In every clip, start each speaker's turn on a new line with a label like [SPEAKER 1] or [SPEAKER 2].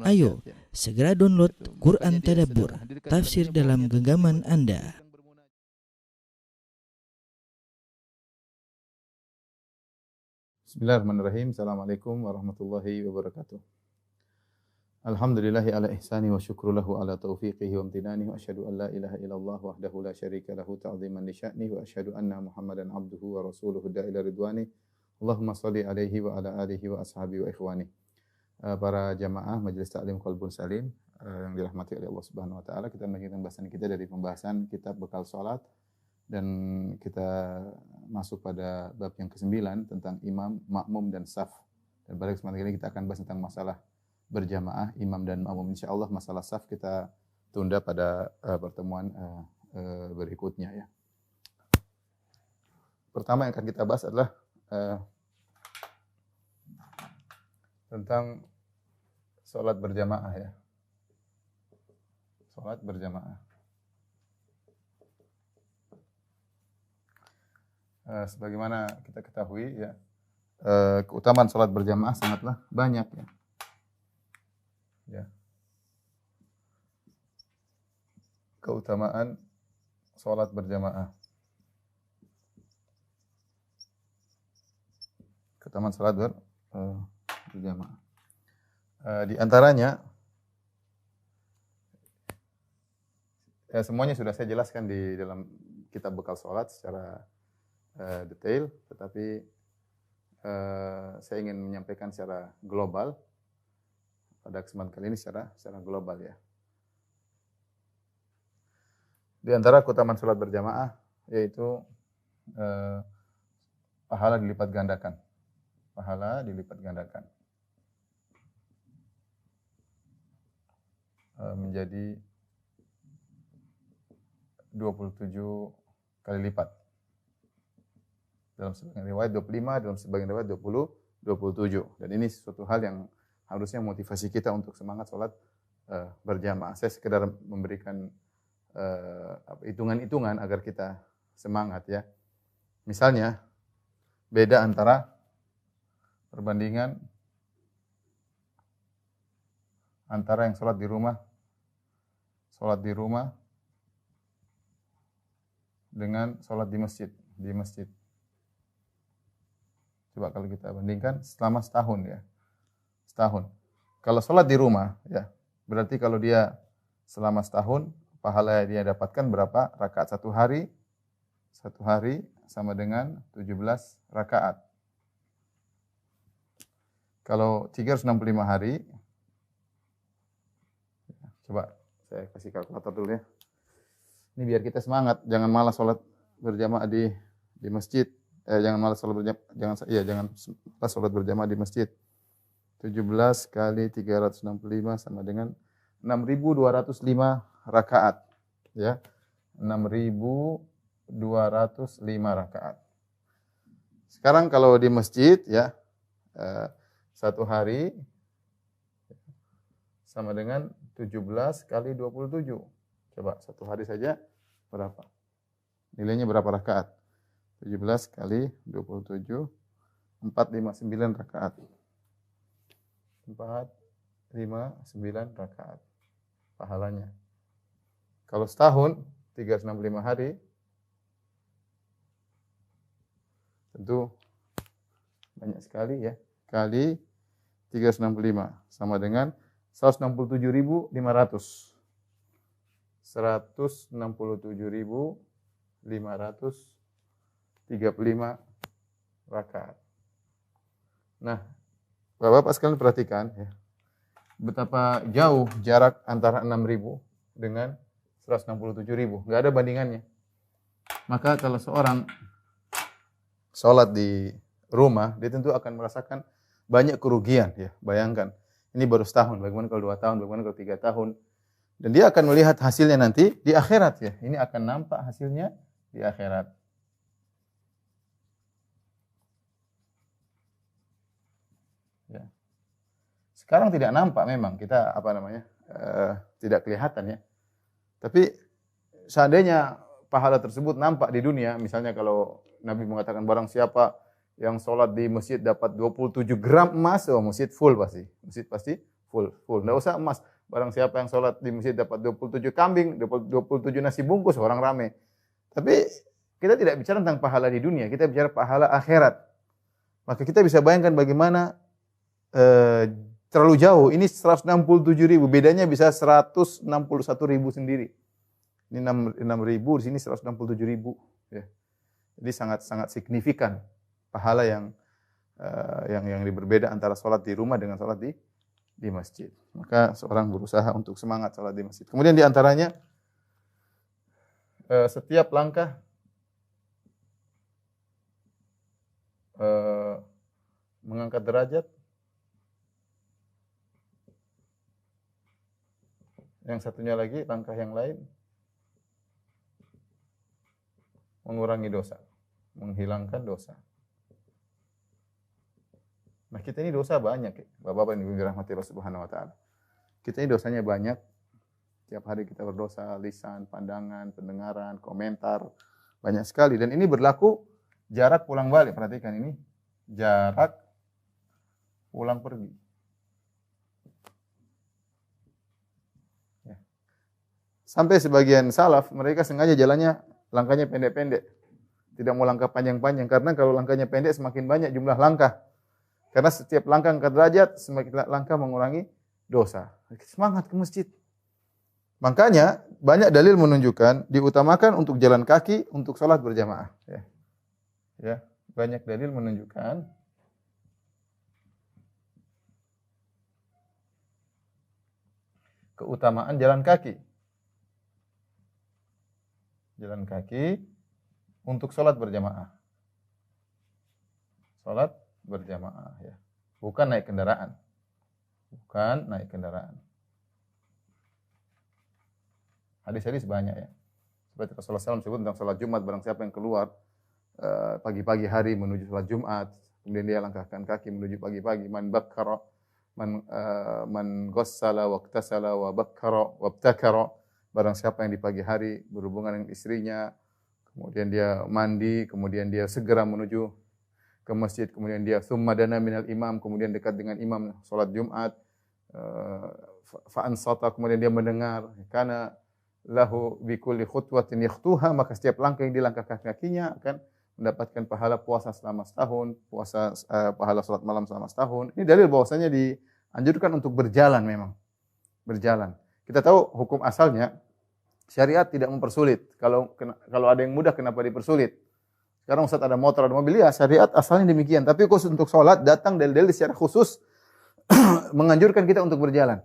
[SPEAKER 1] Ayo, segera download Quran Tadabbur, tafsir dalam genggaman Anda.
[SPEAKER 2] Bismillahirrahmanirrahim. Assalamualaikum warahmatullahi wabarakatuh. Alhamdulillahi ala ihsani wa syukru lahu ala taufiqihi wa amtinani wa asyhadu an la ilaha illallah wahdahu la syarika lahu ta'ziman li sya'ni wa asyhadu anna Muhammadan abduhu wa rasuluhu da'ila ridwani. Allahumma shalli alaihi wa ala alihi wa ashabihi wa ikhwani. Para jamaah Majelis Ta'lim Qalbun Salim yang dirahmati oleh Allah Subhanahu wa taala, kita melanjutkan pembahasan kita dari pembahasan kitab Bekal Salat dan kita masuk pada bab yang ke-9 tentang imam, makmum dan saf. Dan pada kesempatan ini kita akan bahas tentang masalah berjamaah imam dan makmum. Insyaallah masalah saf kita tunda pada pertemuan berikutnya ya. Pertama yang akan kita bahas adalah tentang salat berjamaah ya. Salat berjamaah. Sebagaimana kita ketahui ya, keutamaan salat berjamaah sangatlah banyak ya. Ya. Keutamaan salat berjamaah. Keutamaan salat berjamaah. Di antaranya semuanya sudah saya jelaskan di dalam kitab Bekal Salat secara detail, tetapi saya ingin menyampaikan secara global pada kesempatan kali ini secara global ya. Di antara keutamaan salat berjamaah yaitu pahala dilipat gandakan. Pahala dilipat gandakan. Menjadi 27 kali lipat. Dalam sebagian riwayat 25, dalam sebagian riwayat 27. Dan ini sesuatu hal yang harusnya motivasi kita untuk semangat salat berjamaah. Saya sekedar memberikan hitungan-hitungan agar kita semangat ya. Misalnya beda antara perbandingan antara yang salat di rumah dengan salat di masjid. Coba kalau kita bandingkan selama setahun ya. Setahun. Kalau salat di rumah ya, berarti kalau dia selama setahun pahala yang dia dapatkan berapa rakaat satu hari? Satu hari sama dengan 17 rakaat. Kalau 365 hari, coba saya kasih kalkulator dulu ya. Ini biar kita semangat, jangan malas salat berjamaah di masjid. Jangan malas salat berjamaah, jangan malas salat berjamaah di masjid. 17 kali 365 sama dengan 6.205 rakaat. Ya. 6.205 rakaat. Sekarang kalau di masjid ya, satu hari sama dengan 17 kali 27. Coba satu hari saja berapa? Nilainya berapa rakaat? 17 kali 27, 459 rakaat. 459 rakaat pahalanya. Kalau setahun 365 hari tentu banyak sekali ya. Kali 365 sama dengan 167.500. 167.535 rakaat. Nah, Bapak-bapak sekalian perhatikan ya. Betapa jauh jarak antara 6.000 dengan 167.000. Enggak ada bandingannya. Maka kalau seorang salat di rumah, dia tentu akan merasakan banyak kerugian ya. Bayangkan, ini baru setahun, bagaimana kalau 2 tahun, bagaimana kalau 3 tahun. Dan dia akan melihat hasilnya nanti di akhirat ya. Ini akan nampak hasilnya di akhirat. Ya. Sekarang tidak nampak memang, kita tidak kelihatan ya. Tapi seandainya pahala tersebut nampak di dunia, misalnya kalau Nabi mengatakan barang siapa yang sholat di masjid dapat 27 gram emas, oh masjid full pasti. Masjid pasti full. Enggak usah emas. Barang siapa yang sholat di masjid dapat 27 kambing, dapat 27 nasi bungkus, orang rame. Tapi kita tidak bicara tentang pahala di dunia, kita bicara pahala akhirat. Maka kita bisa bayangkan bagaimana terlalu jauh. Ini 167.000, bedanya bisa 161.000 sendiri. Ini 6.000, di sini 167.000. Ya. Jadi sangat signifikan pahala yang berbeda antara sholat di rumah dengan sholat di masjid. Maka seorang berusaha untuk semangat sholat di masjid. Kemudian di antaranya setiap langkah mengangkat derajat. Yang satunya lagi, langkah yang lain, mengurangi dosa, menghilangkan dosa. Nah, kita ini dosa banyak ya, Bapak-bapak yang dirahmati Allah Subhanahu wa taala. Kita ini dosanya banyak. Tiap hari kita berdosa, lisan, pandangan, pendengaran, komentar, banyak sekali. Dan ini berlaku jarak pulang balik. Perhatikan ini, jarak pulang pergi. Ya. Sampai sebagian salaf, mereka sengaja jalannya, langkahnya pendek-pendek. Tidak mau langkah panjang-panjang, karena kalau langkahnya pendek semakin banyak jumlah langkah. Karena setiap langkah angkat derajat, semakin langkah mengurangi dosa. Semangat ke masjid. Makanya banyak dalil menunjukkan diutamakan untuk jalan kaki untuk sholat berjamaah. Ya, banyak dalil menunjukkan keutamaan jalan kaki. Jalan kaki untuk sholat berjamaah. Sholat berjamaah, ya. Bukan naik kendaraan. Bukan naik kendaraan. Hadis-hadis banyak ya. Seperti Rasulullah SAW sebut tentang sholat Jumat, barang siapa yang keluar pagi-pagi hari menuju sholat Jumat, kemudian dia langkahkan kaki menuju pagi-pagi, man bakkara, man ghassala waqtasala wa bakkara wabtakara, barang siapa yang di pagi hari berhubungan dengan istrinya, kemudian dia mandi, kemudian dia segera menuju ke masjid, kemudian dia summa dana minal imam, kemudian dekat dengan imam sholat Jumat, fa ansata, kemudian dia mendengar, karena lahu bi kulli khutwatin yakhtuha, maka setiap langkah yang dilangkahkan kakinya akan mendapatkan pahala puasa selama setahun, pahala salat malam selama setahun. Ini dalil bahwasanya dianjurkan untuk berjalan memang. Berjalan. Kita tahu hukum asalnya syariat tidak mempersulit. Kalau ada yang mudah kenapa dipersulit? Sekarang Ustaz ada motor, ada mobil, ya syariat asalnya demikian. Tapi khusus untuk salat datang dalil-dalil secara khusus menganjurkan kita untuk berjalan.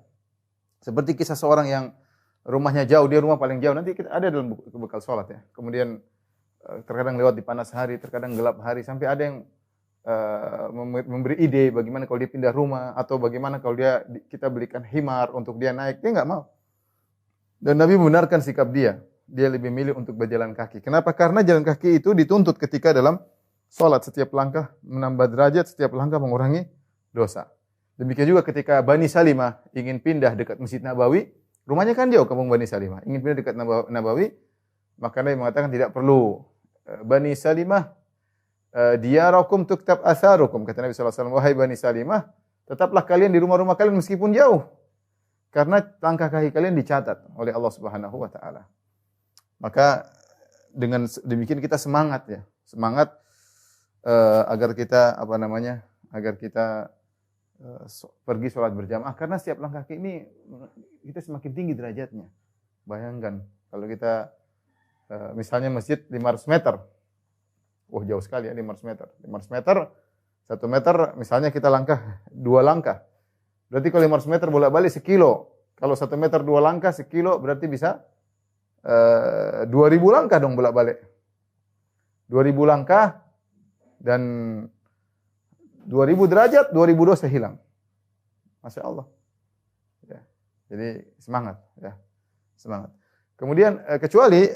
[SPEAKER 2] Seperti kisah seorang yang rumahnya jauh, dia rumah paling jauh. Nanti kita ada dalam buku bekal sholat ya. Kemudian terkadang lewat di panas hari, terkadang gelap hari. Sampai ada yang memberi ide bagaimana kalau dia pindah rumah, atau bagaimana kalau kita belikan himar untuk dia naik. Dia nggak mau. Dan Nabi membenarkan sikap dia. Dia lebih milih untuk berjalan kaki. Kenapa? Karena jalan kaki itu dituntut ketika dalam sholat. Setiap langkah menambah derajat, setiap langkah mengurangi dosa. Demikian juga ketika Bani Salimah ingin pindah dekat Masjid Nabawi. Rumahnya kan jauh kampung Bani Salimah. Ingin pindah dekat Nabawi, maka Nabi mengatakan tidak perlu. Bani Salimah, diyarakum tuktab atharukum. Kata Nabi SAW, wahai Bani Salimah, tetaplah kalian di rumah-rumah kalian meskipun jauh. Karena langkah kaki kalian dicatat oleh Allah Subhanahu wa taala. Maka dengan demikian kita semangat ya. Semangat agar kita agar kita pergi sholat berjamaah, karena setiap langkah kaki ini kita semakin tinggi derajatnya. Bayangkan kalau kita misalnya masjid 500 meter. Wah, jauh sekali ya 500 meter. 500 meter, 1 meter misalnya kita langkah 2 langkah. Berarti kalau 500 meter bolak-balik 1 kilo. Kalau 1 meter 2 langkah 1 kilo berarti bisa 2000 langkah dong bolak-balik. 2000 langkah dan 2000 derajat, 2000 dosa hilang. Masya Allah. Ya. Jadi semangat. Ya. Semangat. Kemudian kecuali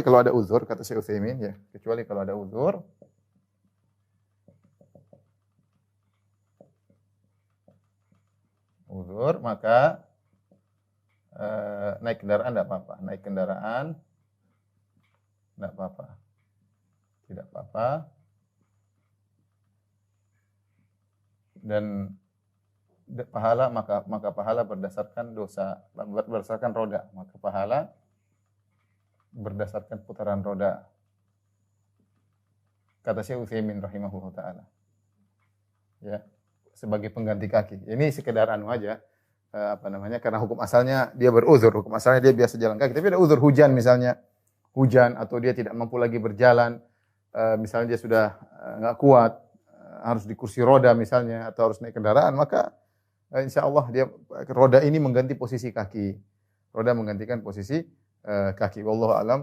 [SPEAKER 2] kalau ada uzur, kata Syekh Utsaimin, ya. Kecuali kalau ada uzur. Maka naik kendaraan tidak apa-apa. Naik kendaraan tidak apa-apa. Tidak apa-apa. Dan pahala, maka pahala berdasarkan dosa, berdasarkan roda, maka pahala berdasarkan putaran roda. Kata Syekh Utsaimin rahimahullah taala. Ya, sebagai pengganti kaki. Ini sekedar anu aja, karena hukum asalnya dia beruzur, hukum asalnya dia biasa jalan kaki, tapi ada uzur hujan misalnya. Hujan atau dia tidak mampu lagi berjalan, misalnya dia sudah enggak kuat, harus di kursi roda misalnya atau harus naik kendaraan, maka insya Allah dia roda ini mengganti posisi kaki. Roda menggantikan posisi kaki. Wallahu a'lam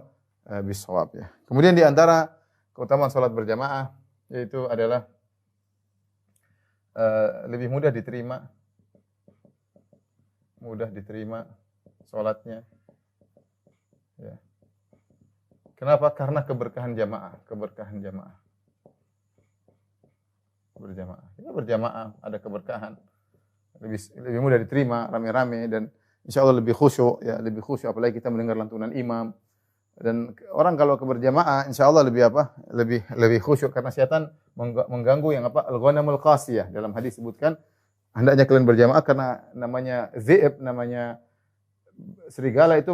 [SPEAKER 2] bishawab ya. Kemudian di antara keutamaan salat berjamaah yaitu adalah lebih mudah diterima salatnya. Ya. Kenapa? Karena keberkahan jamaah. Berjamaah. Ya, berjamaah ada keberkahan. Lebih mudah diterima, rame-rame, dan insya Allah lebih khusyuk. Ya, lebih khusyuk. Apalagi kita mendengar lantunan imam. Dan orang kalau berjamaah, insya Allah lebih khusyuk karena syaitan mengganggu yang al-ghanamul qasiyah. Dalam hadis sebutkan hendaknya kalian berjamaah karena namanya zi'ib, namanya serigala itu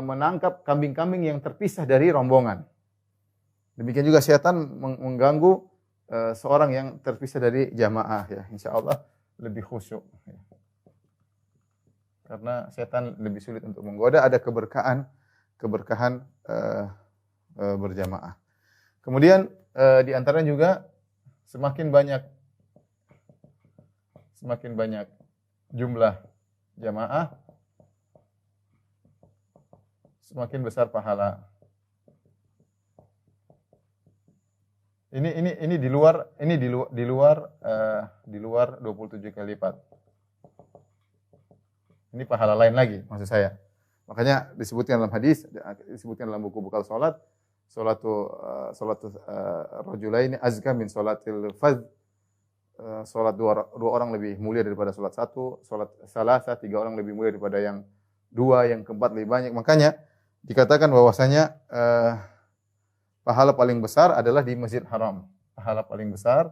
[SPEAKER 2] menangkap kambing-kambing yang terpisah dari rombongan. Demikian juga setan mengganggu seorang yang terpisah dari jamaah ya. Insyaallah lebih khusyuk. Ya. Karena setan lebih sulit untuk menggoda, ada keberkahan berjamaah. Kemudian di antaranya juga semakin banyak jumlah jamaah, semakin besar pahala. Ini di luar 27 kali lipat. Ini pahala lain lagi maksud saya. Makanya disebutkan dalam hadis, disebutkan dalam buku bekal salat, salatu rajulaini azka min salatil fadh. Salat dua orang lebih mulia daripada salat satu, salat salasa, 3 orang lebih mulia daripada yang 2, yang keempat lebih banyak. Makanya dikatakan bahwasanya pahala paling besar adalah di Masjid Haram. Pahala paling besar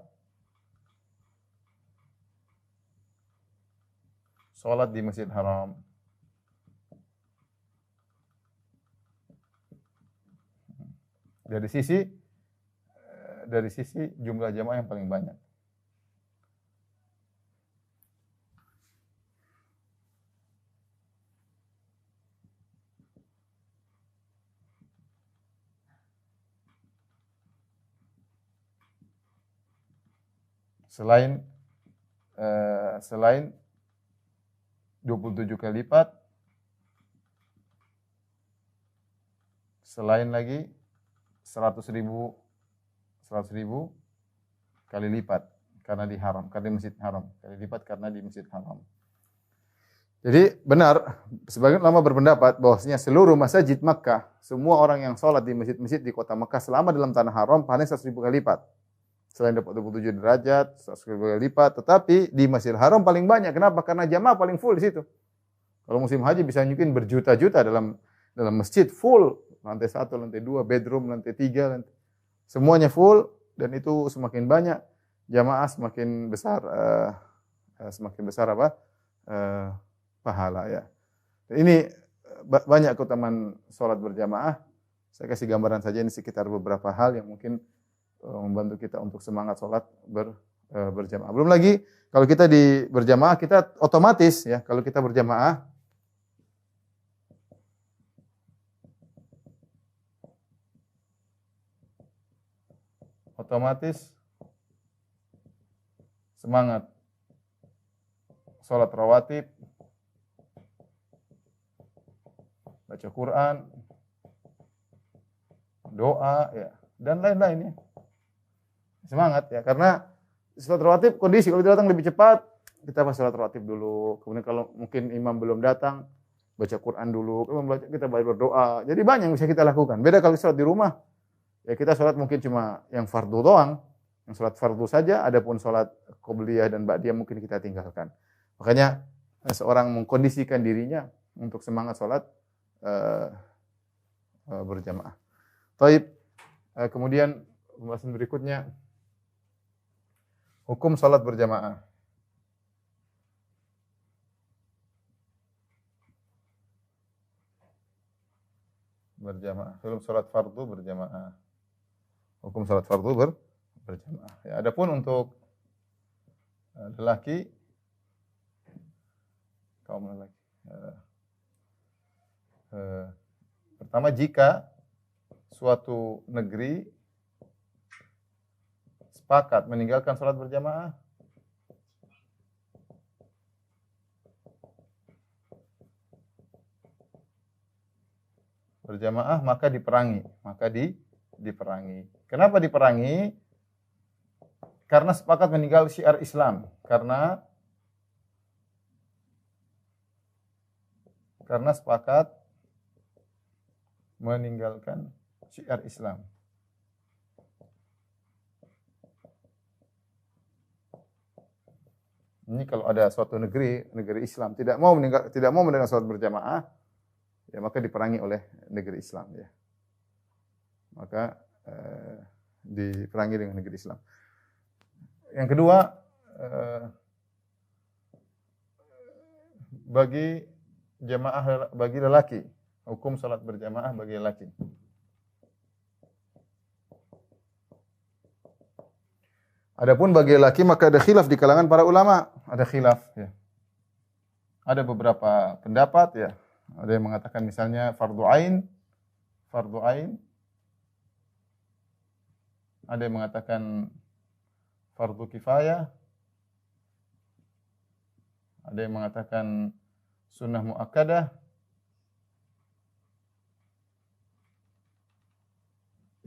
[SPEAKER 2] salat di Masjid Haram. Dari sisi jumlah jamaah yang paling banyak. Selain 27 kali lipat, selain lagi 100.000 kali lipat karena di haram, karena di Masjid Haram, kali lipat karena di Masjid Haram. Jadi benar, sebagian ulama berpendapat bahwasanya seluruh masjid Makkah, semua orang yang sholat di masjid-masjid di kota Makkah selama dalam tanah haram pahalanya 100.000 kali lipat. Selain dapat 27 derajat, 100.000 kali lipat, tetapi di Masjidil Haram paling banyak. Kenapa? Karena jamaah paling full di situ. Kalau musim haji bisa mungkin berjuta-juta dalam masjid full, lantai 1, lantai 2, bedroom, lantai 3, semuanya full, dan itu semakin banyak jamaah semakin besar pahala ya. Ini banyak keutamaan salat berjamaah. Saya kasih gambaran saja ini sekitar beberapa hal yang mungkin membantu kita untuk semangat sholat berjamaah. Belum lagi kalau kita berjamaah kita otomatis ya, kalau kita berjamaah otomatis semangat sholat rawatib, baca Quran, doa ya, dan lain-lainnya. Semangat ya, karena sholat rawatib kondisi kalau dia datang lebih cepat, kita pas sholat rawatib dulu. Kemudian kalau mungkin imam belum datang, baca Quran dulu, kita berdoa. Jadi banyak yang bisa kita lakukan. Beda kalau sholat di rumah, ya kita sholat mungkin cuma yang fardu doang, yang sholat fardu saja, adapun sholat qobliyah dan ba'diyah mungkin kita tinggalkan. Makanya seorang mengkondisikan dirinya untuk semangat sholat berjamaah. Taib, kemudian pembahasan berikutnya hukum salat berjamaah. berjamaah. Sebelum salat fardu berjamaah. Hukum salat fardu berjamaah. Ya, adapun untuk lelaki, kaum lelaki. Pertama, jika suatu negeri sepakat meninggalkan salat berjamaah, maka diperangi, diperangi. Kenapa diperangi? Karena sepakat meninggal syiar Islam, karena sepakat meninggalkan syiar Islam. Ini kalau ada suatu negeri Islam tidak mau mendengar salat berjamaah, ya maka diperangi oleh negeri Islam, ya. Maka diperangi dengan negeri Islam. Yang kedua, bagi lelaki, hukum salat berjamaah bagi lelaki. Adapun bagi lelaki maka ada khilaf di kalangan para ulama, ada khilaf, ya. Ada beberapa pendapat, ya. Ada yang mengatakan misalnya fardu ain. Ada yang mengatakan fardu kifayah. Ada yang mengatakan sunnah muakkadah.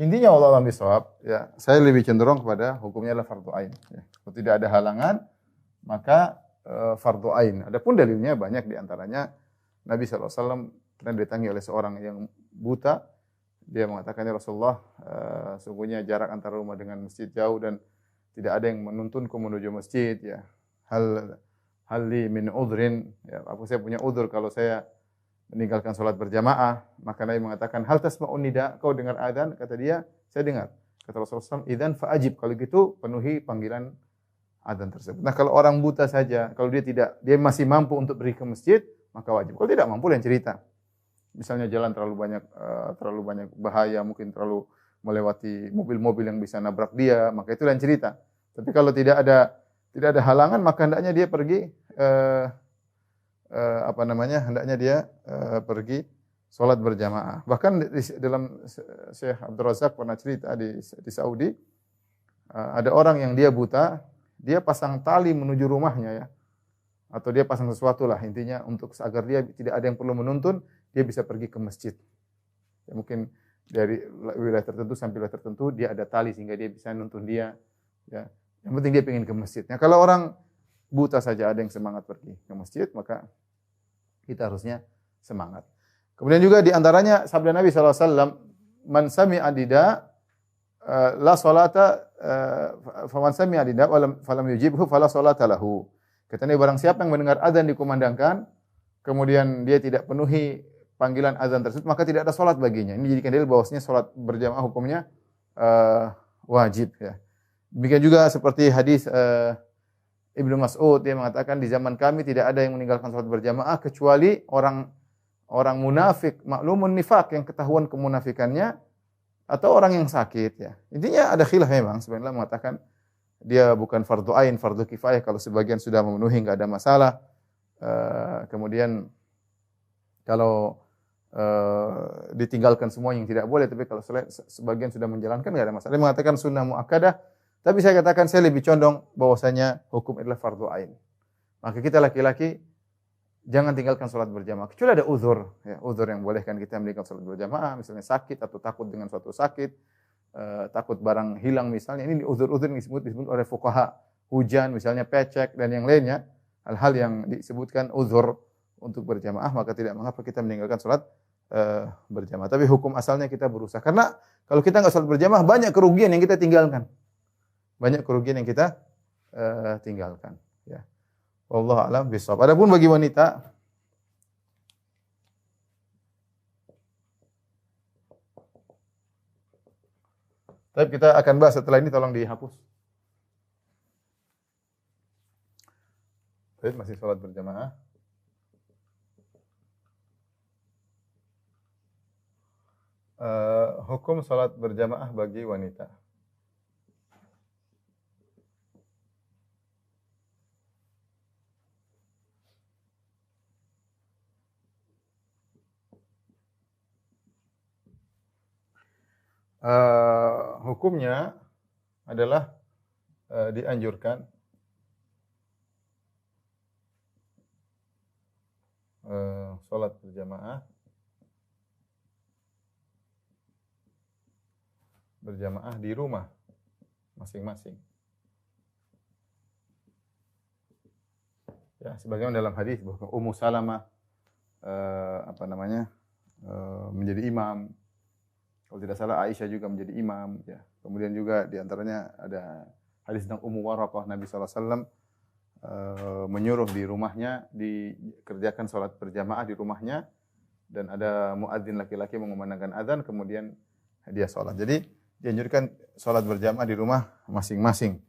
[SPEAKER 2] Intinya wallahu a'lam bishawab, ya, saya lebih cenderung kepada hukumnya adalah fardu ain, ya. Kalau tidak ada halangan, maka fardu ain. Adapun dalilnya banyak, di antaranya Nabi SAW pernah didatangi oleh seorang yang buta. Dia mengatakan, ya Rasulullah, sungguhnya jarak antara rumah dengan masjid jauh dan tidak ada yang menuntunku menuju masjid, ya. Hal li min udhrin, ya, aku saya punya udzur kalau saya meninggalkan salat berjamaah. Maka Nabi mengatakan, hal tasma'un nida, kau dengar adzan? Kata dia, saya dengar. Kata Rasulullah SAW, idzan fa'ajib, kalau gitu penuhi panggilan adzan tersebut. Nah, kalau orang buta saja, kalau dia masih mampu untuk pergi ke masjid, maka wajib. Kalau tidak mampu, lain cerita. Misalnya jalan terlalu banyak bahaya, mungkin terlalu melewati mobil-mobil yang bisa nabrak dia, maka itu lain cerita. Tapi kalau tidak ada halangan, maka hendaknya dia pergi hendaknya dia pergi salat berjamaah. Bahkan dalam Syekh Abdul Razak pernah cerita di Saudi, ada orang yang dia buta, dia pasang tali menuju rumahnya, ya. Atau dia pasang sesuatu lah, intinya untuk agar dia tidak ada yang perlu menuntun, dia bisa pergi ke masjid. Ya, mungkin dari wilayah tertentu sampai wilayah tertentu dia ada tali sehingga dia bisa nuntun dia, ya. Yang penting dia ingin ke masjid. Nah, kalau orang buta saja ada yang semangat pergi ke masjid, maka kita harusnya semangat. Kemudian juga di antaranya sabda Nabi SAW, man sami'a nida la salata faman sami'a nida falam yujibhu fala salata lahu. Kata Nabi, barang siapa yang mendengar azan dikumandangkan, kemudian dia tidak penuhi panggilan azan tersebut, maka tidak ada salat baginya. Ini dijadikan dalil bahwasanya salat berjamaah hukumnya wajib, ya. Demikian juga seperti hadis Ibnu Mas'ud, dia mengatakan di zaman kami tidak ada yang meninggalkan salat berjamaah kecuali orang munafik, maklumun nifaq, yang ketahuan kemunafikannya, atau orang yang sakit, ya. Intinya ada khilaf memang, sebenarnya mengatakan dia bukan fardu ain, fardu kifayah kalau sebagian sudah memenuhi enggak ada masalah. Kemudian kalau ditinggalkan semua yang tidak boleh, tapi kalau sebagian sudah menjalankan enggak ada masalah. Dia mengatakan sunnah muakkadah. Tapi saya katakan, saya lebih condong bahwasanya hukum adalah fardu ain. Maka kita laki-laki jangan tinggalkan salat berjamaah kecuali ada uzur, ya, uzur yang bolehkan kita meninggalkan salat berjamaah, misalnya sakit atau takut dengan suatu sakit, takut barang hilang misalnya. Ini uzur-uzur yang disebut oleh fuqaha, hujan misalnya, pecek dan yang lainnya, hal-hal yang disebutkan uzur untuk berjamaah, maka tidak mengapa kita meninggalkan salat berjamaah. Tapi hukum asalnya kita berusaha, karena kalau kita enggak salat berjamaah banyak kerugian yang kita tinggalkan. Banyak kerugian yang kita tinggalkan, ya. Wallahu a'lam bishawab. Adapun bagi wanita, tapi kita akan bahas setelah ini, tolong dihapus. Baik, masih salat berjamaah. Hukum salat berjamaah bagi wanita. Hukumnya adalah dianjurkan salat berjamaah di rumah masing-masing. Ya, sebagaimana dalam hadis bahwa Ummu Salamah menjadi imam. Kalau tidak salah Aisyah juga menjadi imam. Ya. Kemudian juga diantaranya ada hadis tentang Ummu Waraqah, Nabi SAW menyuruh di rumahnya dikerjakan salat berjamaah di rumahnya, dan ada muadzin laki-laki mengumandangkan azan kemudian dia salat. Jadi dianjurkan salat berjamaah di rumah masing-masing.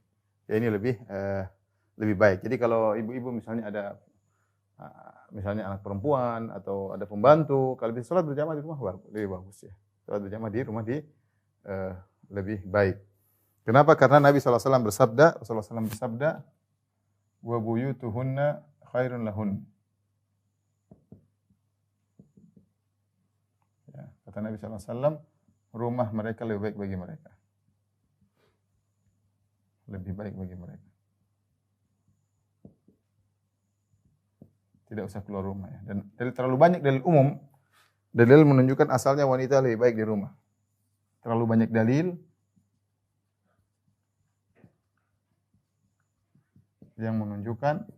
[SPEAKER 2] Ya, ini lebih baik. Jadi kalau ibu-ibu misalnya ada misalnya anak perempuan atau ada pembantu, kalau bisa salat berjamaah di rumah lebih bagus ya. Salat berjamaah di rumah lebih baik. Kenapa? Karena Nabi SAW bersabda, wa buyutuhunna khairun lahun. Ya, kata Nabi SAW, rumah mereka lebih baik bagi mereka. Lebih baik bagi mereka. Tidak usah keluar rumah ya. Dan terlalu banyak dalil umum, dalil menunjukkan asalnya wanita lebih baik di rumah. Terlalu banyak dalil yang menunjukkan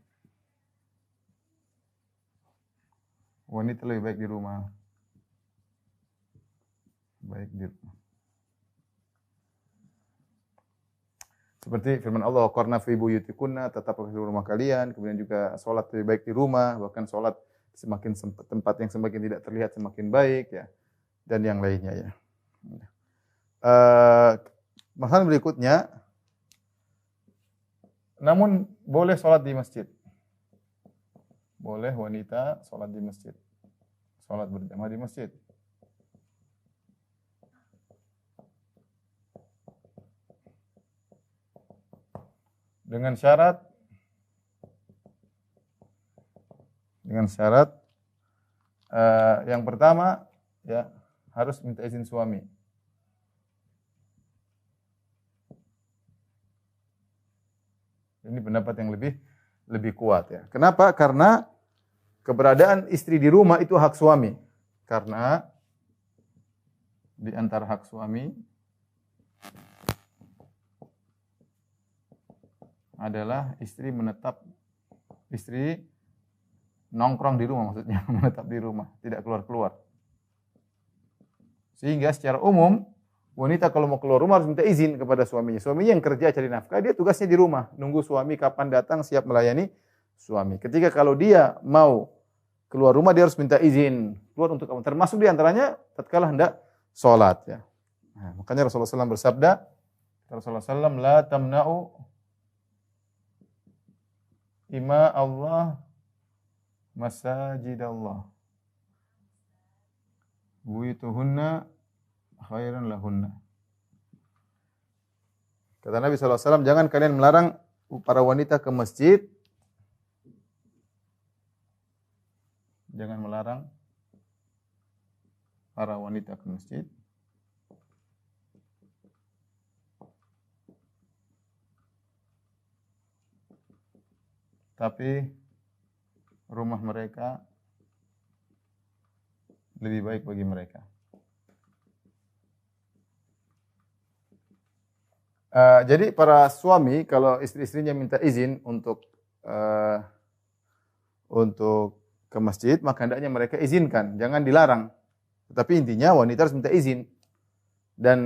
[SPEAKER 2] wanita lebih baik di rumah. Baik di rumah. Seperti firman Allah, qarna fi buyutikunna, tetaplah di rumah kalian. Kemudian juga salat lebih baik di rumah, bahkan salat semakin tempat yang semakin tidak terlihat semakin baik ya. Dan yang lainnya ya. Masalah berikutnya, namun boleh salat di masjid. Boleh wanita salat di masjid. Salat berjamaah di masjid. Dengan syarat yang pertama ya, harus minta izin suami. Ini pendapat yang lebih kuat ya. Kenapa? Karena keberadaan istri di rumah itu hak suami. Karena di antara hak suami adalah istri nongkrong di rumah, maksudnya menetap di rumah, tidak keluar-keluar. Sehingga secara umum wanita kalau mau keluar rumah harus minta izin kepada suaminya. Suaminya yang kerja cari nafkah, dia tugasnya di rumah, nunggu suami kapan datang siap melayani suami. Ketika kalau dia mau keluar rumah dia harus minta izin. Keluar untuk apa? Termasuk di antaranya tatkala hendak salat ya. Nah, makanya Rasulullah SAW bersabda, Rasulullah SAW, la tamna'u ima Allah masajid Allah. Buyutuhunna khairan lahunna. Kata Nabi SAW, jangan kalian melarang para wanita ke masjid. Jangan melarang para wanita ke masjid. Tapi rumah mereka lebih baik bagi mereka. Jadi para suami kalau istri-istrinya minta izin untuk ke masjid, maka hendaknya mereka izinkan, jangan dilarang. Tetapi intinya wanita harus minta izin. Dan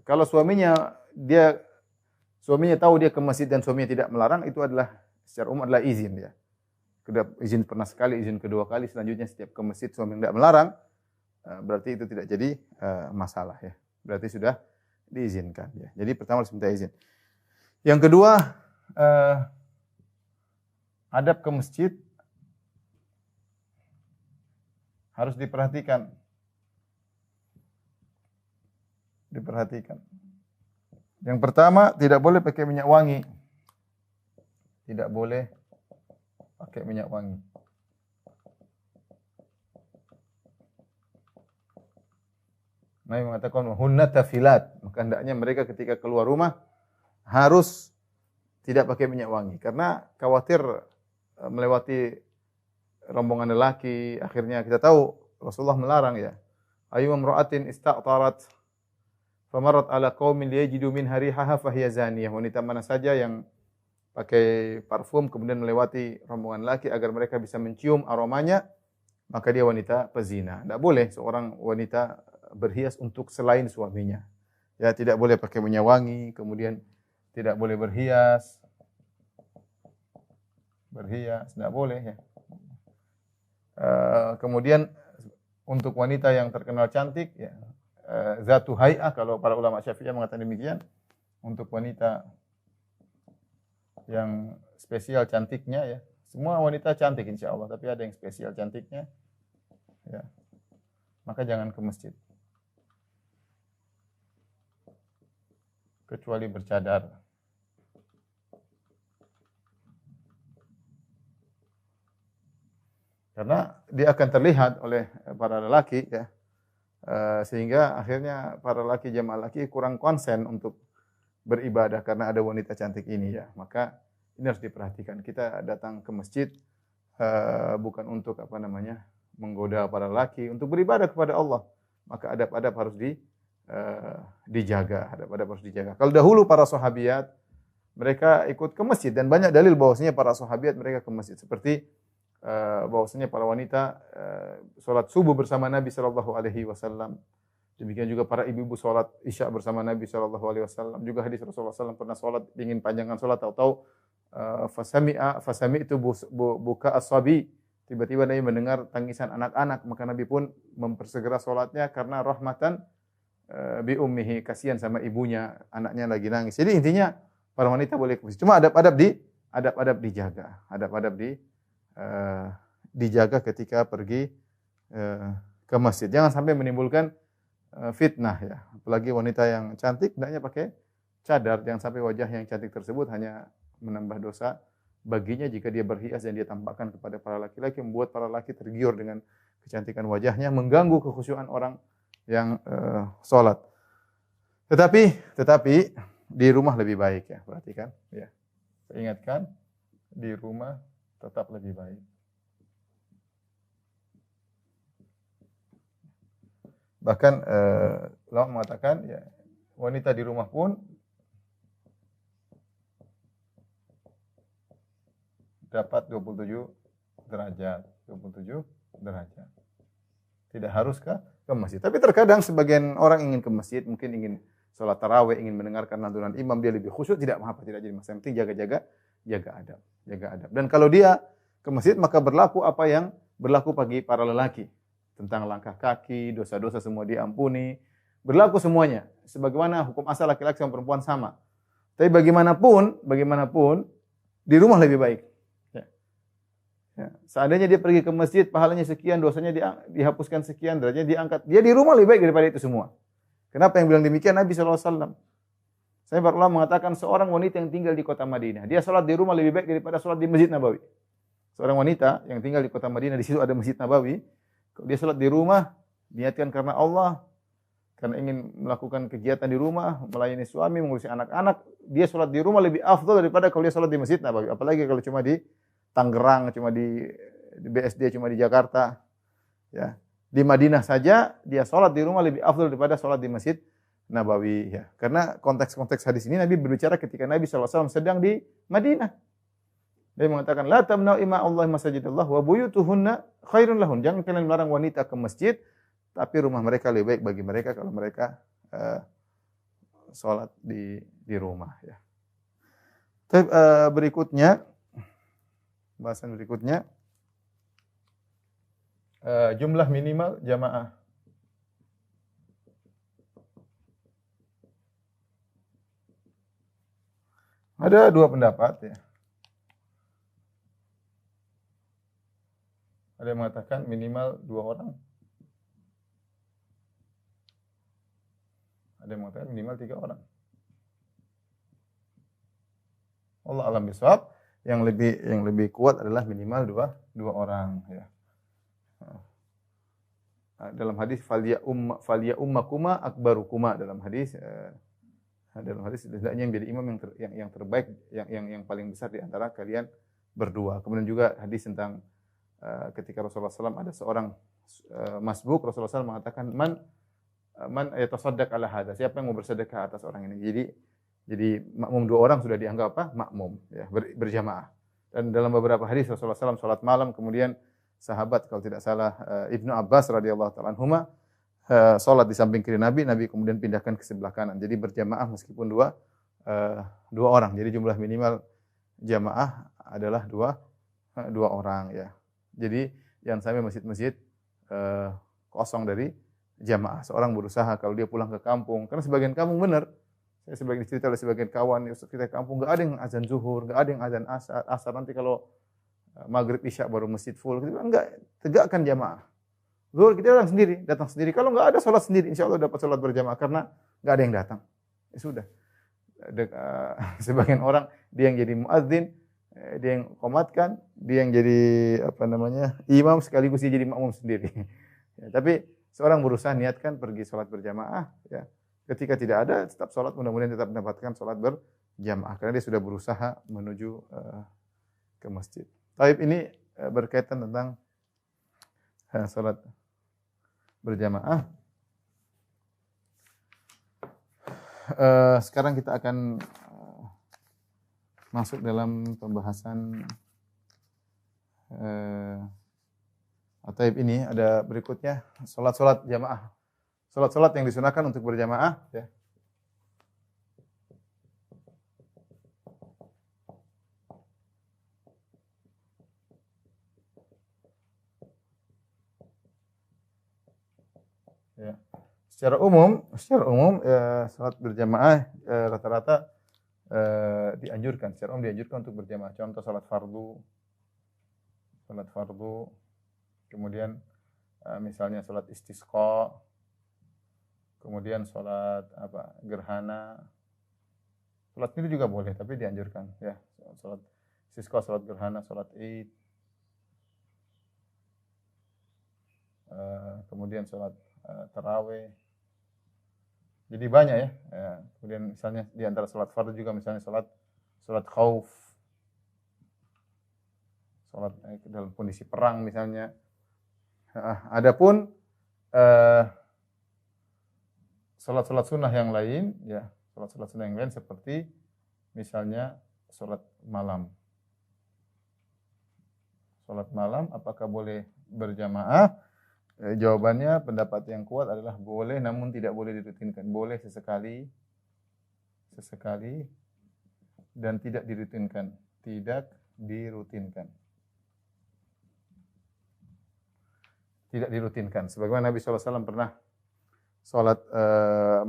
[SPEAKER 2] kalau suaminya tahu dia ke masjid dan suaminya tidak melarang, itu adalah secara umum adalah izin ya. Izin pernah sekali, izin kedua kali, selanjutnya setiap ke masjid suami tidak melarang, berarti itu tidak jadi masalah ya. Berarti sudah diizinkan ya. Jadi pertama harus minta izin. Yang kedua, adab ke masjid harus diperhatikan. diperhatikan. Yang pertama, tidak boleh pakai minyak wangi. Tidak boleh pakai minyak wangi. Nabi mengatakan hunna tafilat, maka hendaknya mereka ketika keluar rumah harus tidak pakai minyak wangi karena khawatir melewati rombongan lelaki. Akhirnya kita tahu Rasulullah melarang ya. Ayu imra'atin ista'tarat famarat ala qaumin liyajidu min harihaha fahiya zaniyah. Wanita mana saja yang pakai parfum kemudian melewati rombongan lelaki agar mereka bisa mencium aromanya, maka dia wanita pezina. Tidak boleh seorang wanita berhias untuk selain suaminya. Ya, tidak boleh pakai minyak wangi, kemudian tidak boleh berhias. Berhias tidak boleh ya. Kemudian untuk wanita yang terkenal cantik ya, zatu hay'ah, kalau para ulama Syafi'iyah mengatakan demikian, untuk wanita yang spesial cantiknya ya. Semua wanita cantik insyaallah, tapi ada yang spesial cantiknya ya. Maka jangan ke masjid. Kecuali bercadar. Karena dia akan terlihat oleh para lelaki ya. Sehingga akhirnya para lelaki jamaah lelaki kurang konsen untuk beribadah karena ada wanita cantik ini ya. Maka ini harus diperhatikan. Kita datang ke masjid bukan untuk menggoda para lelaki, untuk beribadah kepada Allah. Maka adab-adab harus dijaga, adab-adab harus dijaga. Kalau dahulu para sahabiat mereka ikut ke masjid dan banyak dalil bahwasanya para sahabiat mereka ke masjid, seperti bahwasanya para wanita salat subuh bersama Nabi sallallahu alaihi wasallam. Demikian juga para ibu-ibu salat Isya bersama Nabi sallallahu alaihi wasallam. Juga hadis Rasulullah SAW pernah salat ingin panjangan salat, tahu-tahu fasami'tu buka as-sabi. Tiba-tiba Nabi mendengar tangisan anak-anak, maka Nabi pun mempersegera salatnya karena rahmatan bi ummihi, kasihan sama ibunya, anaknya lagi nangis. Jadi intinya para wanita boleh ke masjid. Cuma adab-adab dijaga. Adab-adab dijaga ketika pergi ke masjid. Jangan sampai menimbulkan fitnah ya. Apalagi wanita yang cantik hendaknya pakai cadar, jangan sampai wajah yang cantik tersebut hanya menambah dosa baginya jika dia berhias dan dia tampakkan kepada para laki-laki, membuat para laki tergiur dengan kecantikan wajahnya, mengganggu kekhusyuan orang yang salat. Tetapi di rumah lebih baik ya, perhatikan ya. Saya ingatkan, di rumah tetap lebih baik. Bahkan ulama mengatakan ya, wanita di rumah pun dapat 27 derajat. Tidak harus ke masjid. Tapi terkadang sebagian orang ingin ke masjid, mungkin ingin sholat tarawih, ingin mendengarkan lantunan imam, dia lebih khusyuk, tidak apa-apa, tidak jadi masalah. Yang penting jaga adab. Dan kalau dia ke masjid, maka berlaku apa yang berlaku bagi para lelaki. Tentang langkah kaki, dosa-dosa semua diampuni. Berlaku semuanya. Sebagaimana hukum asal laki-laki sama perempuan sama. Tapi bagaimanapun, di rumah lebih baik. Ya. Seandainya dia pergi ke masjid, pahalanya sekian, dosanya dihapuskan sekian, derajatnya diangkat. Dia di rumah lebih baik daripada itu semua. Kenapa yang bilang demikian? Nabi SAW. Saya pernah mengatakan seorang wanita yang tinggal di kota Madinah, dia sholat di rumah lebih baik daripada sholat di Masjid Nabawi. Seorang wanita yang tinggal di kota Madinah, di situ ada Masjid Nabawi. Dia sholat di rumah, niatkan karena Allah, karena ingin melakukan kegiatan di rumah, melayani suami, mengurusi anak-anak, dia sholat di rumah lebih afdal daripada kalau dia sholat di Masjid Nabawi. Apalagi kalau cuma di Tangerang, cuma di BSD, cuma di Jakarta. Ya. Di Madinah saja, dia sholat di rumah lebih afdal daripada sholat di Masjid Nabawi. Ya. Karena konteks-konteks hadis ini Nabi berbicara ketika Nabi SAW sedang di Madinah. Dia mengatakan, la tamna'u ima Allah masajidallah wa buyutuhunna khairun lahun. Jangan kalian melarang wanita ke masjid, tapi rumah mereka lebih baik bagi mereka kalau mereka sholat di rumah. Ya. Bahasan berikutnya, jumlah minimal jamaah. Ada dua pendapat ya. Ada yang mengatakan minimal 2 orang. Ada Ada yang mengatakan minimal 3 orang. Allah alam bisawab. Yang lebih kuat adalah minimal dua orang, ya. Dalam hadis falia ummakuma akbarukuma, dalam hadis hendaknya yang jadi imam yang terbaik, yang paling besar di antara kalian berdua. Kemudian juga hadis tentang ketika Rasulullah SAW ada seorang masbuk, Rasulullah SAW mengatakan man yatasaddaq ala hadza, siapa yang mau bersedekah atas orang ini. Jadi makmum 2 orang sudah dianggap apa? Makmum, ya, berjamaah. Dan dalam beberapa hadis Rasulullah SAW salat malam, kemudian sahabat kalau tidak salah Ibnu Abbas radhiyallahu taala anhuma salat di samping kiri Nabi kemudian pindahkan ke sebelah kanan. Jadi berjamaah meskipun dua orang. Jadi jumlah minimal jamaah adalah dua orang, ya. Jadi jangan sampai masjid-masjid kosong dari jamaah. Seorang berusaha kalau dia pulang ke kampung, karena sebagian kampung benar. Saya sebagian cerita oleh sebagian kawan, kita kampung enggak ada yang azan zuhur, enggak ada yang azan asar. Nanti kalau maghrib isya baru masjid full. Enggak, tegakkan jamaah. Zuhur kita datang sendiri. Kalau enggak ada salat sendiri, insyaallah dapat salat berjamaah karena enggak ada yang datang. Ya sudah. Sebagian orang dia yang jadi muadzin, dia yang qomatkan, dia yang jadi imam sekaligus dia jadi makmum sendiri. Ya, tapi seorang berusaha niatkan pergi salat berjamaah, ya. Ketika tidak ada, tetap sholat, mudah-mudahan tetap mendapatkan sholat berjamaah. Karena dia sudah berusaha menuju ke masjid. Taib ini berkaitan tentang sholat berjamaah. Sekarang kita akan masuk dalam pembahasan Taib ini. Ada berikutnya, sholat jamaah. Salat-salat yang disunahkan untuk berjamaah, ya. Ya. Secara umum salat berjamaah rata-rata dianjurkan. Secara umum dianjurkan untuk berjamaah. Contoh salat fardu, kemudian misalnya salat istisqa, kemudian sholat gerhana. Sholat itu juga boleh, tapi dianjurkan, ya. Sholat istisqa, sholat gerhana, sholat Id. Kemudian sholat tarawih. Jadi banyak, ya. Kemudian misalnya di antara sholat fardu juga misalnya sholat khauf. Sholat dalam kondisi perang misalnya. Adapun salat sunnah yang lain, ya, salat sunnah yang lain seperti misalnya salat malam. Salat malam apakah boleh berjamaah? Jawabannya pendapat yang kuat adalah boleh, namun tidak boleh dirutinkan. Boleh sesekali dan tidak dirutinkan. Tidak dirutinkan. Sebagaimana Nabi SAW pernah salat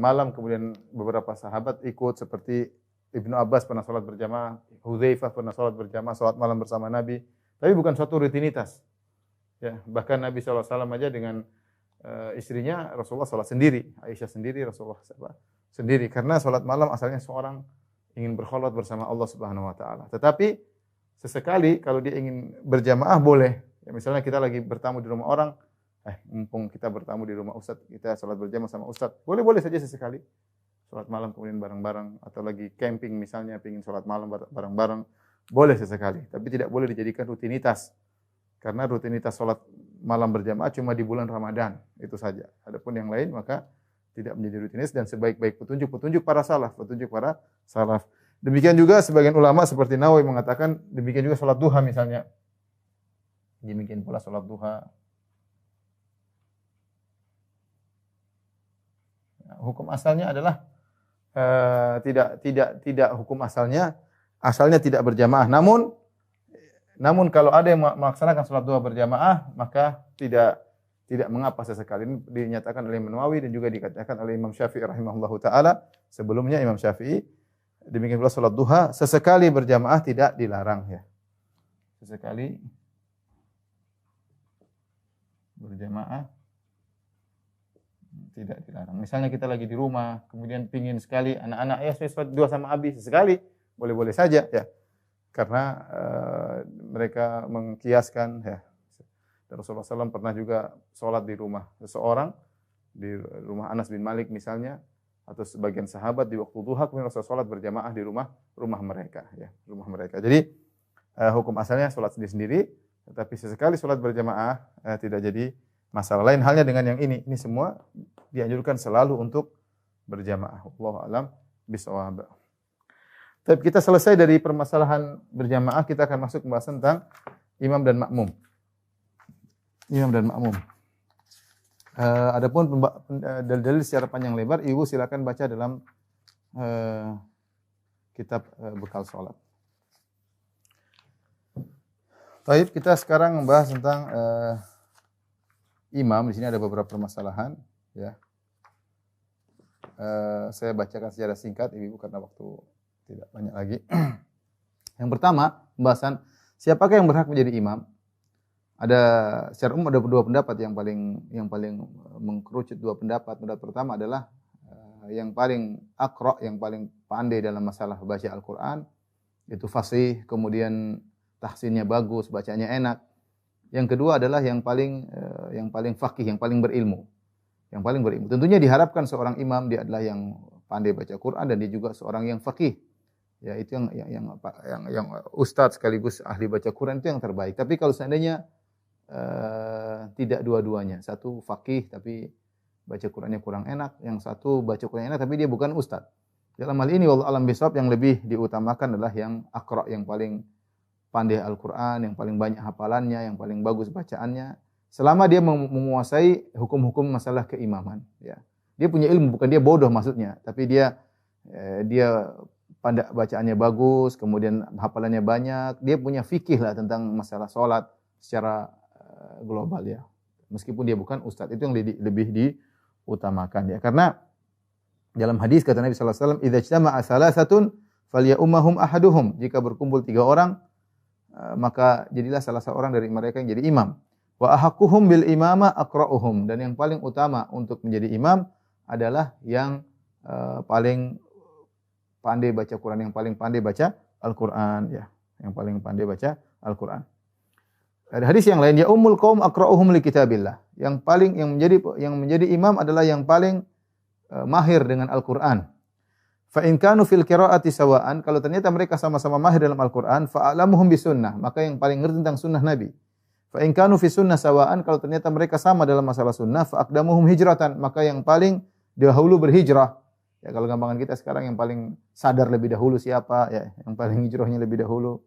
[SPEAKER 2] malam, kemudian beberapa sahabat ikut, seperti Ibnu Abbas pernah salat berjamaah, Hudzaifah pernah salat berjamaah, salat malam bersama Nabi. Tapi bukan suatu rutinitas. Ya, bahkan Nabi SAW aja dengan istrinya Rasulullah salat sendiri, Aisyah sendiri, Rasulullah sendiri, karena salat malam asalnya seorang ingin berkholwat bersama Allah Subhanahu wa taala. Tetapi sesekali kalau dia ingin berjamaah boleh. Ya, misalnya kita lagi bertamu di rumah orang, mumpung kita bertamu di rumah Ustaz, kita salat berjamaah sama Ustaz. Boleh saja sesekali. Salat malam kemudian bareng-bareng, atau lagi camping misalnya, ingin salat malam bareng-bareng, boleh sesekali. Tapi tidak boleh dijadikan rutinitas. Karena rutinitas salat malam berjamaah cuma di bulan Ramadan, itu saja. Adapun yang lain maka tidak menjadi rutinitas, dan sebaik-baik petunjuk para salaf. Demikian juga sebagian ulama seperti Nawawi mengatakan, demikian juga salat duha misalnya. Demikian pula salat duha. Hukum asalnya adalah tidak hukum asalnya tidak berjamaah. Namun kalau ada yang melaksanakan salat duha berjamaah, maka tidak mengapa sesekali. Ini dinyatakan oleh Imam Nawawi dan juga dikatakan oleh Imam Syafi'i rahimahullahu taala. Sebelumnya Imam Syafi'i, demikian pula salat duha sesekali berjamaah tidak dilarang, ya. Sesekali berjamaah tidak dilarang. Misalnya kita lagi di rumah, kemudian pingin sekali anak-anak ya saya sholat dua sama Abi sekali, boleh-boleh saja ya. Karena mereka mengkiaskan ya. Rasulullah SAW pernah juga sholat di rumah seseorang, di rumah Anas bin Malik misalnya, atau sebagian sahabat di waktu duha, kemudian Rasulullah sholat berjamaah di rumah mereka, ya, rumah mereka. Jadi hukum asalnya sholat sendiri-sendiri, tetapi sesekali sholat berjamaah tidak jadi masalah. Lain halnya dengan yang ini semua dianjurkan selalu untuk berjamaah. Wallahu a'lam bishawab. Tapi kita selesai dari permasalahan berjamaah, kita akan masuk pembahasan tentang imam dan makmum. Imam dan makmum. Adapun dalil-dalil secara panjang lebar, ibu silakan baca dalam kitab bekal salat. Baik, kita sekarang membahas tentang imam. Di sini ada beberapa permasalahan, ya. Saya bacakan secara singkat, ibu karena waktu tidak banyak lagi. Yang pertama, pembahasan siapakah yang berhak menjadi imam? Ada secara umum ada dua pendapat yang paling mengkerucut dua pendapat. Pendapat pertama adalah yang paling aqra, yang paling pandai dalam masalah baca Al-Qur'an, itu fasih, kemudian tahsinnya bagus, bacanya enak. Yang kedua adalah yang paling faqih, yang paling berilmu. Yang paling berilmu. Tentunya diharapkan seorang imam dia adalah yang pandai baca Quran dan dia juga seorang yang faqih. Ya, itu yang ustaz sekaligus ahli baca Quran itu yang terbaik. Tapi kalau seandainya tidak dua-duanya, satu faqih tapi baca Qurannya kurang enak, yang satu baca Qurannya enak tapi dia bukan ustaz. Dalam hal ini wallahu alam bisawab, yang lebih diutamakan adalah yang aqra, yang paling pandai Al-Qur'an, yang paling banyak hafalannya, yang paling bagus bacaannya, selama dia menguasai hukum-hukum masalah keimaman, ya. Dia punya ilmu, bukan dia bodoh maksudnya, tapi dia pandai bacaannya bagus, kemudian hafalannya banyak, dia punya fikih lah tentang masalah salat secara global, ya. Meskipun dia bukan ustaz, itu yang lebih diutamakan, ya. Karena dalam hadis kata Nabi sallallahu alaihi wasallam, "Idza ijtama'a salasatun falyummahum ahaduhum." Jika berkumpul 3 orang, maka jadilah salah seorang dari mereka yang jadi imam. Wa ahaqquhum bil imama aqra'uhum, dan yang paling utama untuk menjadi imam adalah yang paling pandai baca Quran, yang paling pandai baca Al-Qur'an, ya. Yang paling pandai baca Al-Qur'an. Ada hadis yang lain, ya ummul qaum aqra'uhum li kitabillah. Yang menjadi imam adalah yang paling mahir dengan Al-Qur'an. Fa in kanu fil qira'ati sawa'an, kalau ternyata mereka sama-sama mahir dalam Al-Qur'an, fa a'lamuhum bisunnah, maka yang paling ngerti tentang sunnah Nabi. Fa in kanu fi sunnah sawa'an, kalau ternyata mereka sama dalam masalah sunnah, fa aqdamuhum hijratan, maka yang paling dahulu berhijrah. Ya, kalau gampangan kita sekarang yang paling sadar lebih dahulu siapa, ya, yang paling hijrahnya lebih dahulu.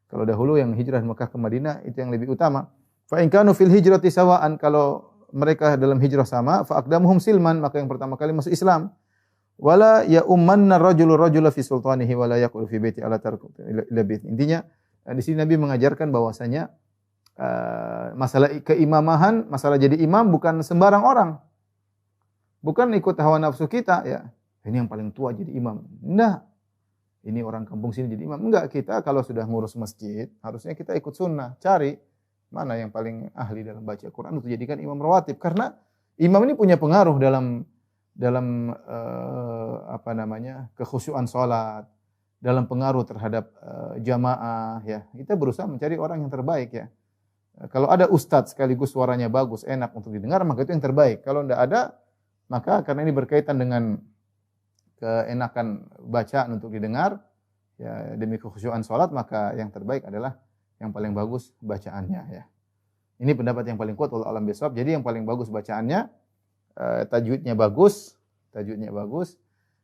[SPEAKER 2] Kalau dahulu yang hijrah Mekah ke Madinah itu yang lebih utama. Fa in kanu fil hijrati sawa'an, kalau mereka dalam hijrah sama, fa aqdamuhum silman, maka yang pertama kali masuk Islam. Wala ya ummanna rajula fi sultanihi wala yaqul fi baiti ala tarku ila bait. Intinya di sini Nabi mengajarkan bahwasanya masalah keimamahan, masalah jadi imam bukan sembarang orang. Bukan ikut hawa nafsu kita, ya. Ini yang paling tua jadi imam. Enggak. Ini orang kampung sini jadi imam. Enggak, kita kalau sudah ngurus masjid, harusnya kita ikut sunnah. Cari mana yang paling ahli dalam baca Quran untuk jadikan imam rawatib. Karena imam ini punya pengaruh dalam kekhusyuan salat, dalam pengaruh terhadap jamaah, ya. Kita berusaha mencari orang yang terbaik, ya. Kalau ada ustadz sekaligus suaranya bagus, enak untuk didengar, maka itu yang terbaik. Kalau tidak ada, maka karena ini berkaitan dengan keenakan bacaan untuk didengar, ya, demi kekhusyuan salat, maka yang terbaik adalah yang paling bagus bacaannya, ya. Ini pendapat yang paling kuat wallahu a'lam bishawab. Jadi yang paling bagus bacaannya, tajwidnya bagus,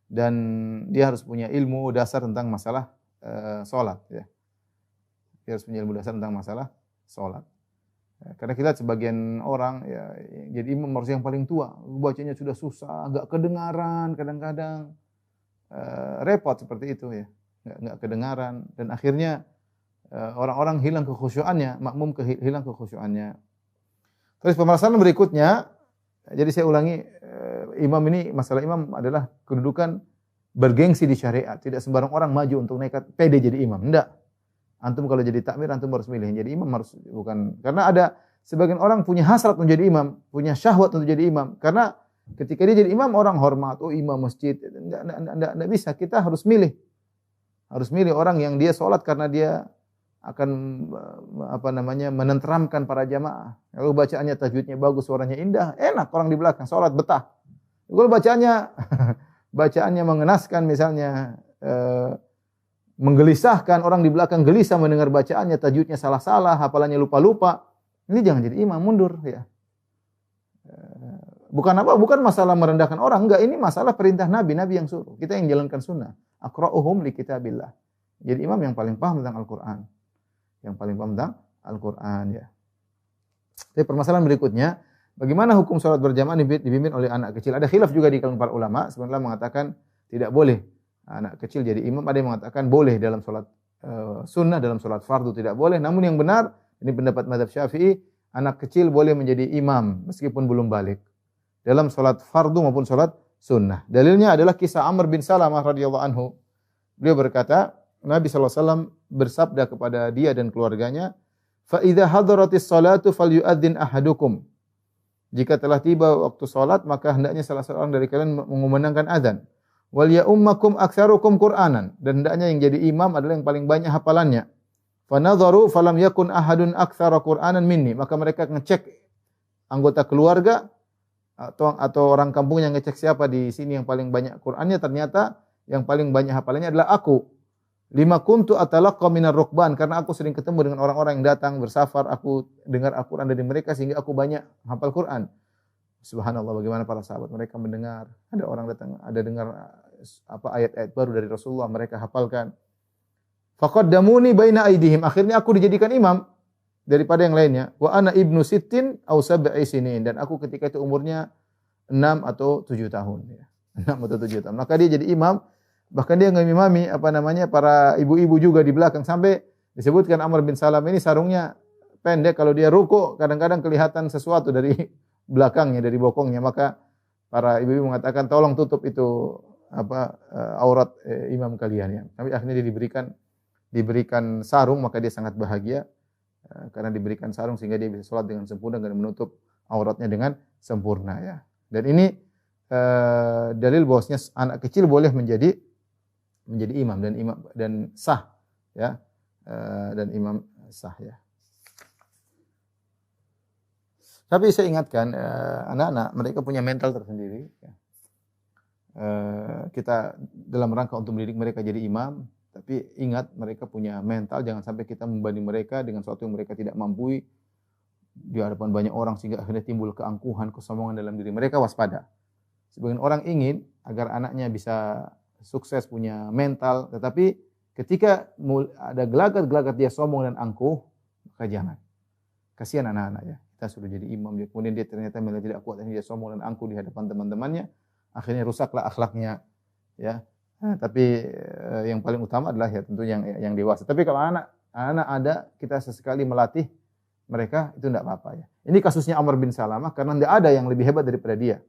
[SPEAKER 2] dan dia harus punya ilmu dasar tentang masalah salat, ya. Dia harus punya ilmu dasar tentang masalah salat. Karena kita sebagian orang, ya, jadi imam harus yang paling tua, bacanya sudah susah, enggak kedengaran, kadang-kadang repot seperti itu, ya, enggak kedengaran, dan akhirnya orang-orang hilang kekhusyuannya, makmum hilang kekhusyuannya. Terus permasalahan berikutnya, jadi saya ulangi, imam ini, masalah imam adalah kedudukan bergengsi di syariat. Tidak sembarang orang maju untuk nekat pede jadi imam, enggak. Antum kalau jadi takmir, antum harus milih. Jadi imam harus, bukan, karena ada sebagian orang punya hasrat menjadi imam, punya syahwat untuk jadi imam. Karena Ketika dia jadi imam, orang hormat, oh imam masjid. Enggak bisa, kita harus milih. Harus milih orang yang dia sholat karena dia akan menenteramkan para jamaah. Kalau bacaannya tajwidnya bagus, suaranya indah, enak orang di belakang sholat betah. Kalau bacaannya mengenaskan misalnya, menggelisahkan, orang di belakang gelisah mendengar bacaannya, tajwidnya salah-salah, hafalannya lupa-lupa. Ini jangan jadi imam, mundur ya. Bukan masalah merendahkan orang, enggak, ini masalah perintah Nabi yang suruh. Kita yang jalankan sunnah. Aqra'uhum li kitabillah. Jadi imam yang paling paham tentang Al-Qur'an. Yang paling paham tentang Al-Qur'an ya. Tapi permasalahan berikutnya, bagaimana hukum salat berjamaah dipimpin oleh anak kecil? Ada khilaf juga di kalangan para ulama, sebenarnya mengatakan tidak boleh anak kecil jadi imam, ada yang mengatakan boleh dalam salat sunnah, dalam salat fardu tidak boleh. Namun yang benar, ini pendapat mazhab Syafi'i, anak kecil boleh menjadi imam meskipun belum balik dalam salat fardu maupun salat sunnah. Dalilnya adalah kisah Amr bin Salamah radhiyallahu anhu. Beliau berkata, Nabi sallallahu alaihi wasallam bersabda kepada dia dan keluarganya, "Fa idza hadaratis salatu falyu'adzin ahadukum." Jika telah tiba waktu salat, maka hendaknya salah seorang dari kalian mengumandangkan azan. Wal ya'ummakum aktsarukum Qur'anan, dan hendaknya yang jadi imam adalah yang paling banyak hafalannya. Fa nadharu falam yakun ahadun aktsara Qur'anan minni, maka mereka ngecek anggota keluarga atau orang kampung yang ngecek siapa di sini yang paling banyak Qur'annya, ternyata yang paling banyak hafalannya adalah aku. Lima kuntu atalaqqa minar rukban, karena aku sering ketemu dengan orang-orang yang datang bersafar, aku dengar Al-Qur'an dari mereka sehingga aku banyak hafal Qur'an. Subhanallah, bagaimana para sahabat, mereka mendengar, ada orang datang, ada dengar ayat-ayat baru dari Rasulullah, mereka hafalkan. Faqaddamuni baina aidihim, akhirnya aku dijadikan imam daripada yang lainnya. Wa ana ibnu sittin aw sab'i sinin, dan aku ketika itu umurnya 6 atau 7 tahun ya. 6 atau 7 tahun. Maka dia jadi imam, bahkan dia ngimami para ibu-ibu juga di belakang, sampai disebutkan Amr bin Salam ini sarungnya pendek, kalau dia ruku kadang-kadang kelihatan sesuatu dari belakangnya, dari bokongnya, maka para ibu-ibu mengatakan tolong tutup itu aurat imam kalian ya. Tapi akhirnya dia diberikan sarung, maka dia sangat bahagia karena diberikan sarung sehingga dia bisa sholat dengan sempurna dan menutup auratnya dengan sempurna ya. Dan ini dalil bahwasanya anak kecil boleh menjadi imam dan sah ya, dan imam sah ya. Tapi saya ingatkan anak-anak, mereka punya mental tersendiri ya. Kita dalam rangka untuk mendidik mereka jadi imam, tapi ingat mereka punya mental, jangan sampai kita membanding mereka dengan sesuatu yang mereka tidak mampu di hadapan banyak orang sehingga akhirnya timbul keangkuhan, kesombongan dalam diri mereka. Waspada. Sebagian orang ingin agar anaknya bisa sukses, punya mental, tetapi ketika ada gelagat-gelagat dia sombong dan angkuh, maka jangan. Kasihan anak-anak ya. Kita sudah jadi imam, kemudian dia ternyata malah tidak kuat, dia sombong dan angkuh di hadapan teman-temannya, akhirnya rusaklah akhlaknya ya. Tapi yang paling utama adalah ya tentu yang dewasa. Tapi kalau anak ada, kita sesekali melatih mereka, itu tidak apa-apa ya. Ini kasusnya Amr bin Salamah karena tidak ada yang lebih hebat daripada dia.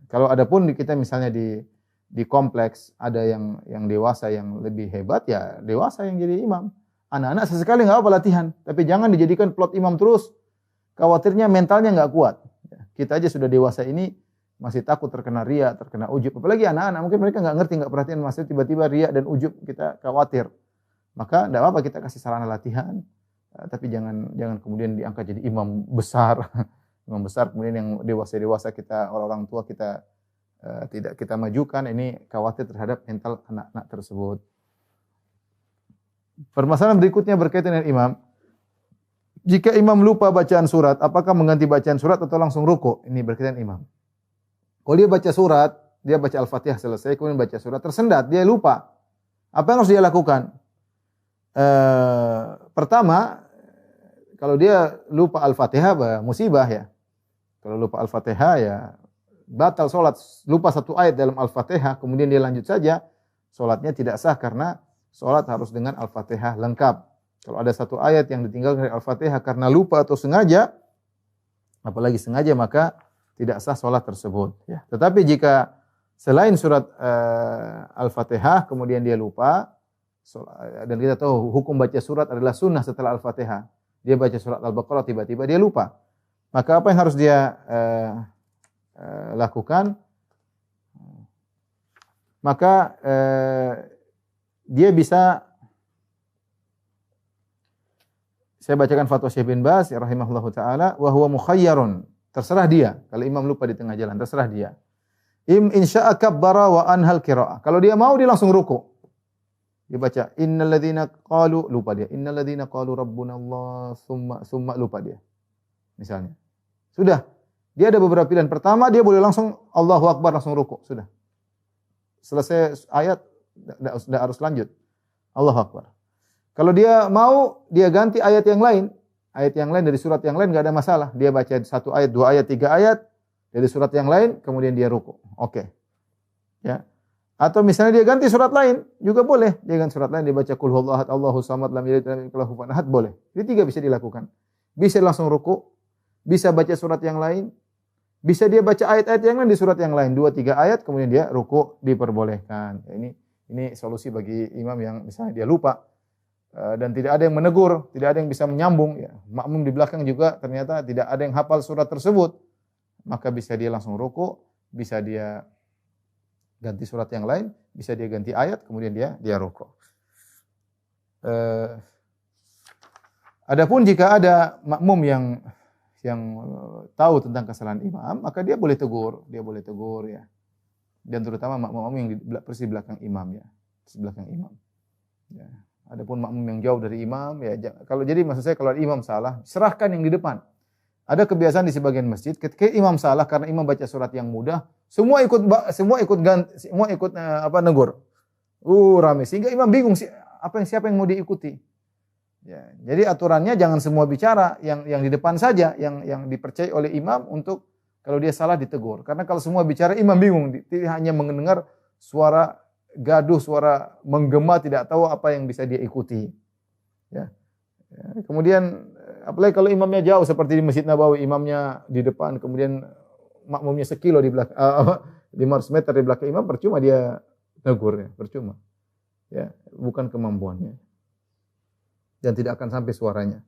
[SPEAKER 2] Kalau ada pun kita misalnya di kompleks ada yang dewasa yang lebih hebat, ya dewasa yang jadi imam. Anak-anak sesekali nggak apa latihan, tapi jangan dijadikan plot imam terus. Khawatirnya mentalnya nggak kuat. Kita aja sudah dewasa ini masih takut terkena riya, terkena ujub. Apalagi anak-anak, mungkin mereka nggak ngerti, nggak perhatian, masih tiba-tiba riya dan ujub, kita khawatir. Maka tidak apa-apa kita kasih sarana latihan, tapi jangan kemudian diangkat jadi imam besar. Imam besar kemudian yang dewasa-dewasa kita, orang-orang tua kita tidak kita majukan, ini khawatir terhadap mental anak-anak tersebut. Permasalahan berikutnya berkaitan dengan imam. Jika imam lupa bacaan surat, apakah mengganti bacaan surat atau langsung ruku? Ini berkaitan imam. Kalau dia baca surat, dia baca Al-Fatihah selesai, kemudian baca surat, tersendat, dia lupa. Apa yang harus dia lakukan? Pertama, kalau dia lupa Al-Fatihah, musibah ya. Kalau lupa Al-Fatihah ya batal solat. Lupa satu ayat dalam Al-Fatihah, kemudian dia lanjut saja, solatnya tidak sah karena solat harus dengan Al-Fatihah lengkap. Kalau ada satu ayat yang ditinggalkan dari Al-Fatihah karena lupa atau sengaja, apalagi sengaja, maka tidak sah solat tersebut. Ya. Tetapi jika selain surat Al-Fatihah kemudian dia lupa, dan kita tahu hukum baca surat adalah sunnah setelah Al-Fatihah. Dia baca surat Al-Baqarah tiba-tiba dia lupa. Maka apa yang harus dia lakukan, maka dia bisa, saya bacakan fatwa Syekh bin Baz rahimahullahu taala, wa huwa mukhayyarun, terserah dia. Kalau imam lupa di tengah jalan, terserah dia. In syaa kabbara wa anhal qiraah. Kalau dia mau dia langsung ruku. Dia baca innalladzina qalu, lupa dia. Innalladzina qalu rabbunallah summa lupa dia. Misalnya. Sudah. Dia ada beberapa pilihan. Pertama dia boleh langsung Allahu Akbar langsung ruku, sudah. Selesai ayat sudah harus lanjut. Allahu Akbar. Kalau dia mau dia ganti ayat yang lain. Ayat yang lain dari surat yang lain enggak ada masalah. Dia baca 1 ayat, 2 ayat, 3 ayat dari surat yang lain, kemudian dia ruku. Oke. Ya. Atau misalnya dia ganti surat lain, juga boleh. Dia ganti surat lain, dia baca qul huwallahu ahad, Allahu samad, lam yalid walam yulad, lahu kufuwan ahad, boleh. Ini 3 bisa dilakukan. Bisa langsung ruku, bisa baca surat yang lain, bisa dia baca ayat-ayat yang lain di surat yang lain, 2, 3 ayat, kemudian dia ruku, diperbolehkan. Ya, ini solusi bagi imam yang misalnya dia lupa dan tidak ada yang menegur, tidak ada yang bisa menyambung. Ya. Makmum di belakang juga ternyata tidak ada yang hafal surat tersebut. Maka bisa dia langsung ruku, bisa dia ganti surat yang lain, bisa dia ganti ayat, kemudian dia ruku. Adapun jika ada makmum yang tahu tentang kesalahan imam, maka dia boleh tegur ya. Dan terutama makmum yang persis di belakang imam ya, persis belakang imam. Ya. Adapun makmum yang jauh dari imam ya, kalau jadi maksud saya kalau imam salah, serahkan yang di depan. Ada kebiasaan di sebagian masjid, ketika imam salah karena imam baca surat yang mudah, semua ikut negur. Ramai sehingga imam bingung siapa yang mau diikuti. Ya, jadi aturannya jangan semua bicara, yang di depan saja yang dipercaya oleh imam untuk kalau dia salah ditegur. Karena kalau semua bicara imam bingung, dia hanya mendengar suara gaduh, suara menggema, tidak tahu apa yang bisa dia ikuti. Ya. Kemudian apalagi kalau imamnya jauh seperti di Masjid Nabawi, imamnya di depan, kemudian makmumnya sekilo di belakang, 500 meter di belakang imam, percuma dia negur ya, percuma. Ya, bukan kemampuannya. Dan tidak akan sampai suaranya.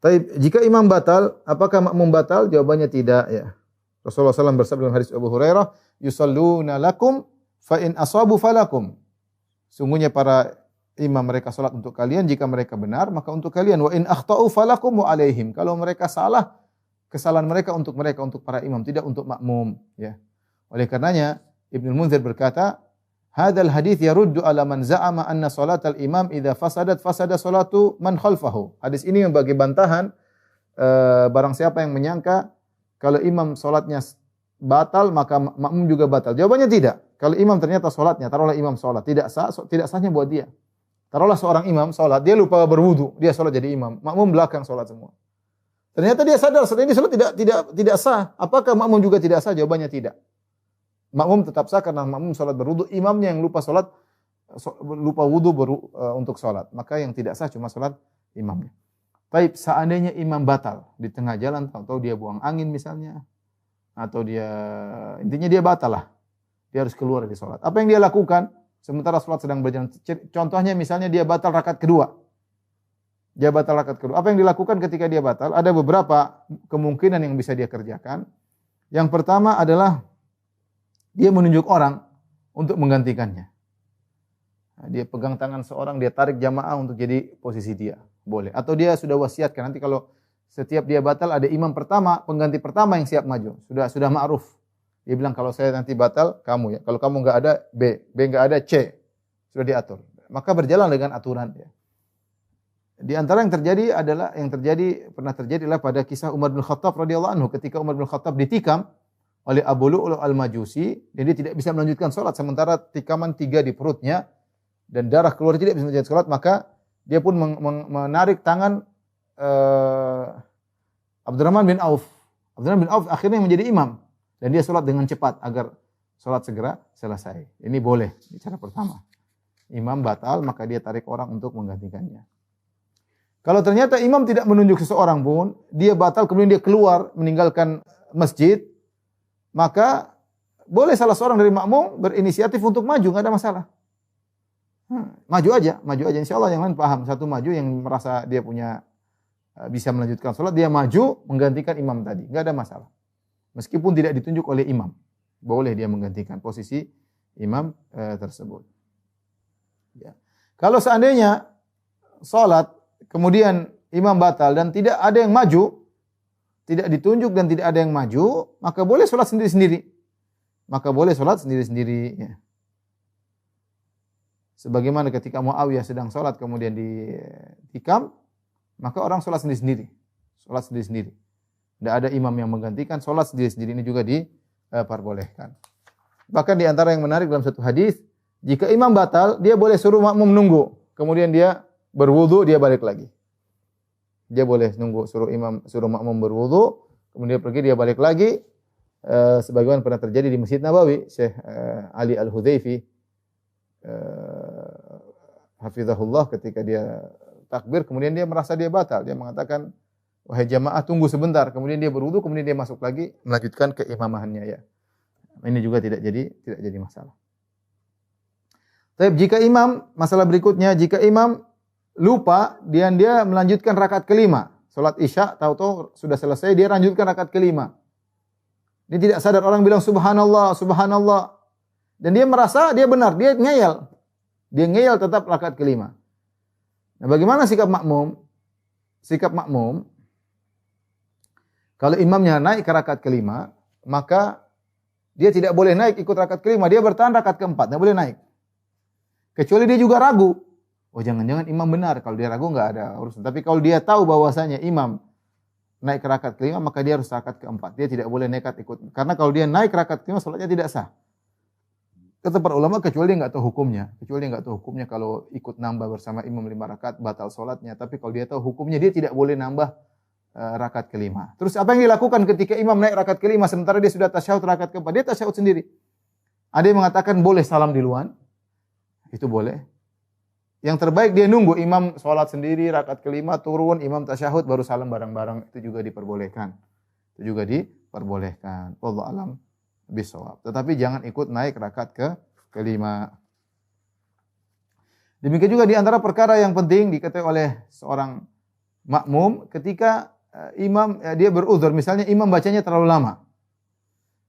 [SPEAKER 2] Tapi jika imam batal, apakah makmum batal? Jawabannya tidak ya. Rasulullah SAW bersabda dalam hadis Abu Hurairah, yusalluna lakum fa in asabu falakum. Sungguhnya para imam mereka salat untuk kalian, jika mereka benar maka untuk kalian, wa in akhtau falakum wa alaihim. Kalau mereka salah, kesalahan mereka untuk para imam, tidak untuk makmum ya. Oleh karenanya Ibnu Munzir berkata, hadzal hadits yaruddu ala man za'ama anna salatal imam idza fasadat fasada salatu man khalfahu. Hadis ini membagi bantahan barang siapa yang menyangka kalau imam salatnya batal maka makmum juga batal. Jawabannya tidak. Kalau imam ternyata salatnya, taruhlah imam salat tidak sahnya buat dia. Taruhlah seorang imam salat, dia lupa berwudu, dia salat jadi imam, makmum belakang salat semua. Ternyata dia sadar saat ini salat tidak sah. Apakah makmum juga tidak sah? Jawabannya tidak. Makmum tetap sah karena makmum salat berwudu, imamnya yang lupa wudu untuk salat. Maka yang tidak sah cuma salat imamnya. Baik, seandainya imam batal di tengah jalan, tahu dia buang angin misalnya, atau intinya dia batal lah. Dia harus keluar dari salat. Apa yang dia lakukan? Sementara salat sedang berjalan. Contohnya misalnya dia batal rakaat kedua. Apa yang dilakukan ketika dia batal? Ada beberapa kemungkinan yang bisa dia kerjakan. Yang pertama adalah dia menunjuk orang untuk menggantikannya. Dia pegang tangan seorang, dia tarik jamaah untuk jadi posisi dia. Boleh. Atau dia sudah wasiatkan, nanti kalau setiap dia batal ada imam pertama, pengganti pertama yang siap maju. Sudah ma'ruf. Dia bilang kalau saya nanti batal, kamu ya. Kalau kamu enggak ada, B enggak ada, C. Sudah diatur. Maka berjalan dengan aturan ya. Di antara yang pernah terjadi adalah pada kisah Umar bin Khattab radhiyallahu anhu, ketika Umar bin Khattab ditikam oleh Abu Lu'lu' al-Majusi, dan dia tidak bisa melanjutkan salat sementara tikaman 3 di perutnya dan darah keluar, tidak bisa melanjutkan salat, maka dia pun menarik tangan Abdurrahman bin Auf. Abdurrahman bin Auf akhirnya menjadi imam dan dia salat dengan cepat agar salat segera selesai. Ini boleh, cara pertama. Imam batal, maka dia tarik orang untuk menggantikannya. Kalau ternyata imam tidak menunjuk seseorang pun, dia batal kemudian dia keluar meninggalkan masjid, maka boleh salah seorang dari makmum berinisiatif untuk maju, enggak ada masalah. Maju aja. Insyaallah yang lain paham. Satu maju yang merasa dia punya bisa melanjutkan salat, dia maju menggantikan imam tadi, enggak ada masalah. Meskipun tidak ditunjuk oleh imam, boleh dia menggantikan posisi imam tersebut. Ya. Kalau seandainya salat kemudian imam batal dan tidak ada yang maju, tidak ditunjuk dan tidak ada yang maju, maka boleh salat sendiri-sendiri. Maka boleh salat sendiri-sendiri. Ya. Sebagaimana ketika Muawiyah sedang salat kemudian ditikam, maka orang salat sendiri-sendiri. Salat sendiri-sendiri. Tidak ada imam yang menggantikan, salat sendiri-sendiri ini juga diperbolehkan. Bahkan di antara yang menarik dalam satu hadis, jika imam batal, dia boleh suruh makmum nunggu. Kemudian dia berwudu, dia balik lagi. Dia boleh nunggu, suruh makmum berwudu, kemudian pergi, dia balik lagi. Sebagaimana pernah terjadi di Masjid Nabawi, Syekh Ali Al-Hudzaify hafizahullah, ketika dia takbir, kemudian dia merasa dia batal. Dia mengatakan, wahai jamaah tunggu sebentar. Kemudian dia berwudu, kemudian dia masuk lagi, melanjutkan keimamahannya. Ya. Ini juga tidak jadi masalah. Tapi jika imam, masalah berikutnya, jika imam lupa, dia melanjutkan rakaat kelima. Salat Isya, tahu-tahu sudah selesai, dia lanjutkan rakaat kelima. Dia tidak sadar, orang bilang subhanallah, subhanallah. Dan dia merasa dia benar, dia ngeyel. Dia ngeyel tetap rakaat kelima. Nah, bagaimana sikap makmum? Sikap makmum, kalau imamnya naik ke rakaat kelima, maka dia tidak boleh naik ikut rakaat kelima. Dia bertahan rakaat keempat, tidak boleh naik. Kecuali dia juga ragu. Oh, jangan-jangan imam benar. Kalau dia ragu enggak ada urusan. Tapi kalau dia tahu bahwasanya imam naik ke rakaat kelima, maka dia harus rakaat keempat. Dia tidak boleh nekat ikut. Karena kalau dia naik ke rakaat kelima, salatnya tidak sah. Kata para ulama, kecuali dia enggak tahu hukumnya. Kecuali dia enggak tahu hukumnya kalau ikut nambah bersama imam 5 rakaat, batal salatnya. Tapi kalau dia tahu hukumnya, dia tidak boleh nambah rakaat kelima. Terus apa yang dilakukan ketika imam naik rakaat kelima, sementara dia sudah tasyahud rakaat keempat? Dia tasyahud sendiri. Ada yang mengatakan boleh salam duluan. Itu boleh. Yang terbaik dia nunggu imam sholat sendiri, rakaat kelima, turun, imam tasyahud, baru salam bareng-bareng. Itu juga diperbolehkan. Itu juga diperbolehkan. Wallahu a'lam bishawab. Tetapi jangan ikut naik rakaat kelima. Demikian juga di antara perkara yang penting diketahui oleh seorang makmum ketika imam dia beruzur, misalnya imam bacanya terlalu lama.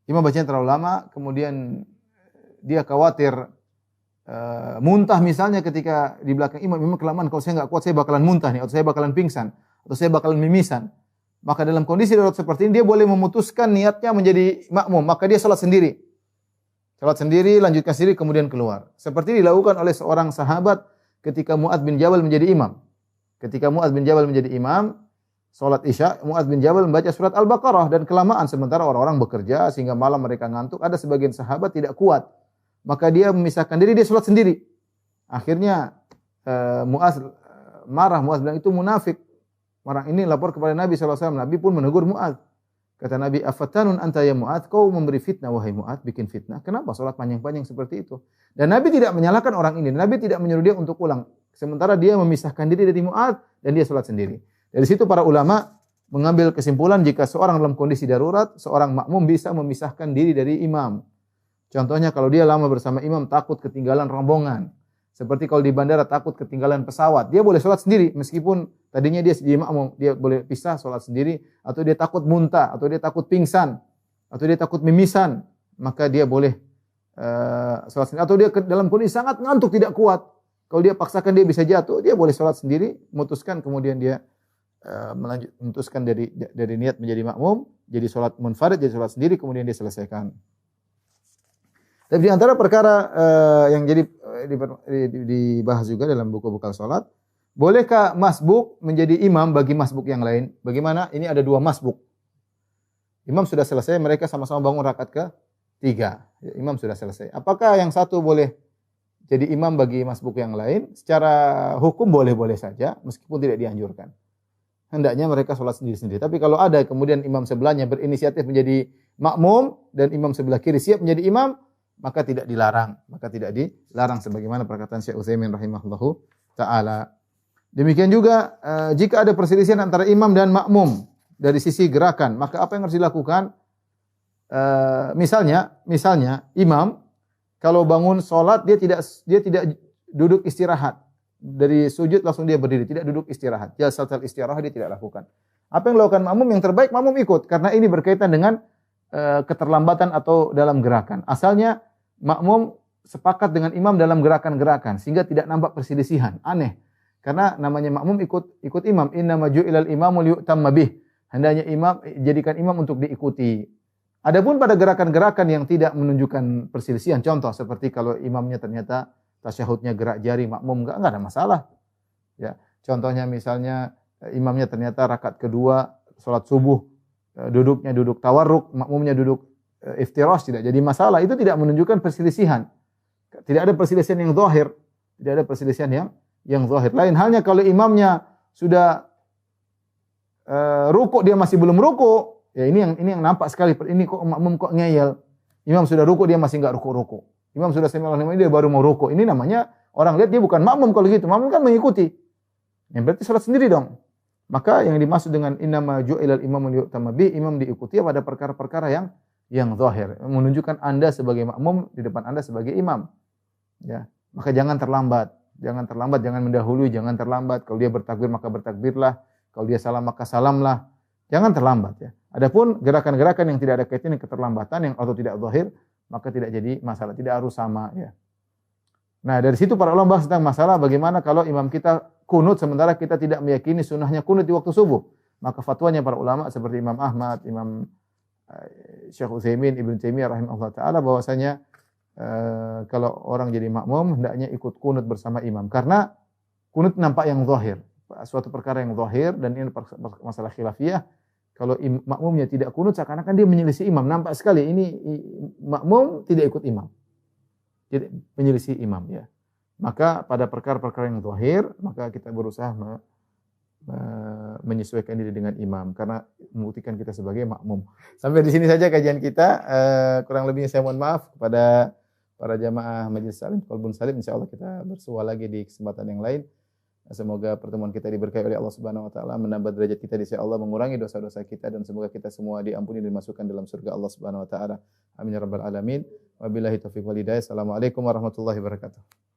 [SPEAKER 2] Imam bacanya terlalu lama, kemudian dia khawatir muntah misalnya ketika di belakang imam kelamaan, kalau saya enggak kuat saya bakalan muntah nih, atau saya bakalan pingsan, atau saya bakalan mimisan. Maka dalam kondisi darurat seperti ini dia boleh memutuskan niatnya menjadi makmum, maka dia salat sendiri. Salat sendiri, lanjutkan sendiri, kemudian keluar. Seperti dilakukan oleh seorang sahabat ketika Mu'adz bin Jabal menjadi imam. Ketika Mu'adz bin Jabal menjadi imam, salat Isya, Mu'adz bin Jabal membaca surat Al-Baqarah dan kelamaan sementara orang-orang bekerja sehingga malam mereka ngantuk. Ada sebagian sahabat tidak kuat. Maka dia memisahkan diri, dia salat sendiri. Akhirnya Mu'adz marah, Mu'adz bilang itu munafik. Orang ini lapor kepada Nabi SAW. Nabi pun menegur Mu'adz. Kata Nabi, afatanun anta ya Mu'adz, kau memberi fitnah wahai Mu'adz, bikin fitnah. Kenapa salat panjang-panjang seperti itu? Dan Nabi tidak menyalahkan orang ini. Nabi tidak menyuruh dia untuk ulang. Sementara dia memisahkan diri dari Mu'adz dan dia salat sendiri. Dari situ para ulama mengambil kesimpulan jika seorang dalam kondisi darurat, seorang makmum bisa memisahkan diri dari imam. Contohnya kalau dia lama bersama imam takut ketinggalan rombongan. Seperti kalau di bandara takut ketinggalan pesawat, dia boleh sholat sendiri meskipun tadinya dia jadi makmum, dia boleh pisah sholat sendiri, atau dia takut muntah, atau dia takut pingsan, atau dia takut mimisan, maka dia boleh sholat sendiri. Atau dia dalam kondisi sangat ngantuk tidak kuat, kalau dia paksakan dia bisa jatuh, dia boleh sholat sendiri, memutuskan kemudian dia memutuskan dari niat menjadi makmum, jadi sholat munfarid, jadi sholat sendiri, kemudian dia selesaikan. Tapi di antara perkara yang jadi dibahas juga dalam buku bekal salat, bolehkah masbuk menjadi imam bagi masbuk yang lain? Bagaimana? Ini ada dua masbuk. Imam sudah selesai, mereka sama-sama bangun rakaat ke-3. Ya, imam sudah selesai. Apakah yang satu boleh jadi imam bagi masbuk yang lain? Secara hukum boleh-boleh saja, meskipun tidak dianjurkan. Hendaknya mereka sholat sendiri-sendiri. Tapi kalau ada kemudian imam sebelahnya berinisiatif menjadi makmum dan imam sebelah kiri siap menjadi imam, maka tidak dilarang. Maka tidak dilarang sebagaimana perkataan Syekh Utsaimin rahimahullahu taala. Demikian juga jika ada perselisihan antara imam dan makmum dari sisi gerakan, maka apa yang harus dilakukan? Misalnya imam kalau bangun sholat dia tidak duduk istirahat. Dari sujud langsung dia berdiri, tidak duduk istirahat. Jalsatul istirahat dia tidak lakukan. Apa yang dilakukan makmum? Yang terbaik makmum ikut karena ini berkaitan dengan keterlambatan atau dalam gerakan. Asalnya makmum sepakat dengan imam dalam gerakan-gerakan sehingga tidak nampak perselisihan. Aneh. Karena namanya makmum ikut imam. Innama ju'ilal imamu liyu'tamma bih. Hendaknya imam jadikan imam untuk diikuti. Adapun pada gerakan-gerakan yang tidak menunjukkan perselisihan, contoh seperti kalau imamnya ternyata tasyahudnya gerak jari, makmum enggak ada masalah. Ya, contohnya misalnya imamnya ternyata rakaat kedua salat subuh duduknya duduk tawarruk, makmumnya duduk iftirash, tidak jadi masalah. Itu tidak menunjukkan perselisihan. Tidak ada perselisihan yang zahir, tidak ada perselisihan yang zahir. Lain halnya kalau imamnya sudah ruku dia masih belum ruku. Ya ini yang nampak sekali. Ini kok makmum kok ngeyel. Imam sudah ruku dia masih enggak ruku-ruku. Imam sudah sami Allahu liman dia baru mau ruku. Ini namanya orang lihat dia bukan makmum kalau gitu. Makmum kan mengikuti. Yang berarti salat sendiri dong. Maka yang dimaksud dengan innama ju'ilal imamu liyu'tamma bih, imam diikuti pada perkara-perkara yang zahir, menunjukkan Anda sebagai makmum, di depan Anda sebagai imam. Ya. Maka jangan terlambat, jangan mendahului, jangan terlambat. Kalau dia bertakbir maka bertakbirlah, kalau dia salam maka salamlah. Jangan terlambat ya. Adapun gerakan-gerakan yang tidak ada kaitan dengan keterlambatan yang atau tidak zahir, maka tidak jadi masalah, tidak harus sama ya. Nah, dari situ para ulama bahas tentang masalah bagaimana kalau imam kita kunut sementara kita tidak meyakini sunnahnya kunut di waktu subuh. Maka fatwanya para ulama seperti Imam Ahmad, Imam Syekh Utsaimin, Ibnu Taimiyah rahimahullah taala bahwasanya kalau orang jadi makmum hendaknya ikut kunut bersama imam karena kunut nampak yang zahir, suatu perkara yang zahir dan ini masalah khilafiyah. Kalau makmumnya tidak kunut seakan-akan dia menyelisih imam, nampak sekali ini makmum tidak ikut imam. Tidak menyelisih imam ya. Maka pada perkara-perkara yang zahir, maka kita berusaha menyesuaikan diri dengan imam karena membuktikan kita sebagai makmum. Sampai di sini saja kajian kita. Kurang lebihnya saya mohon maaf kepada para jamaah Majelis Salim, Qalbun Salim. Insyaallah kita bersua lagi di kesempatan yang lain. Semoga pertemuan kita diberkahi oleh Allah Subhanahu wa taala, menambah derajat kita di sisi Allah, mengurangi dosa-dosa kita dan semoga kita semua diampuni dan dimasukkan dalam surga Allah Subhanahu wa taala. Amin ya rabbal alamin. Wabillahi taufiq wal hidayah. Assalamualaikum warahmatullahi wabarakatuh.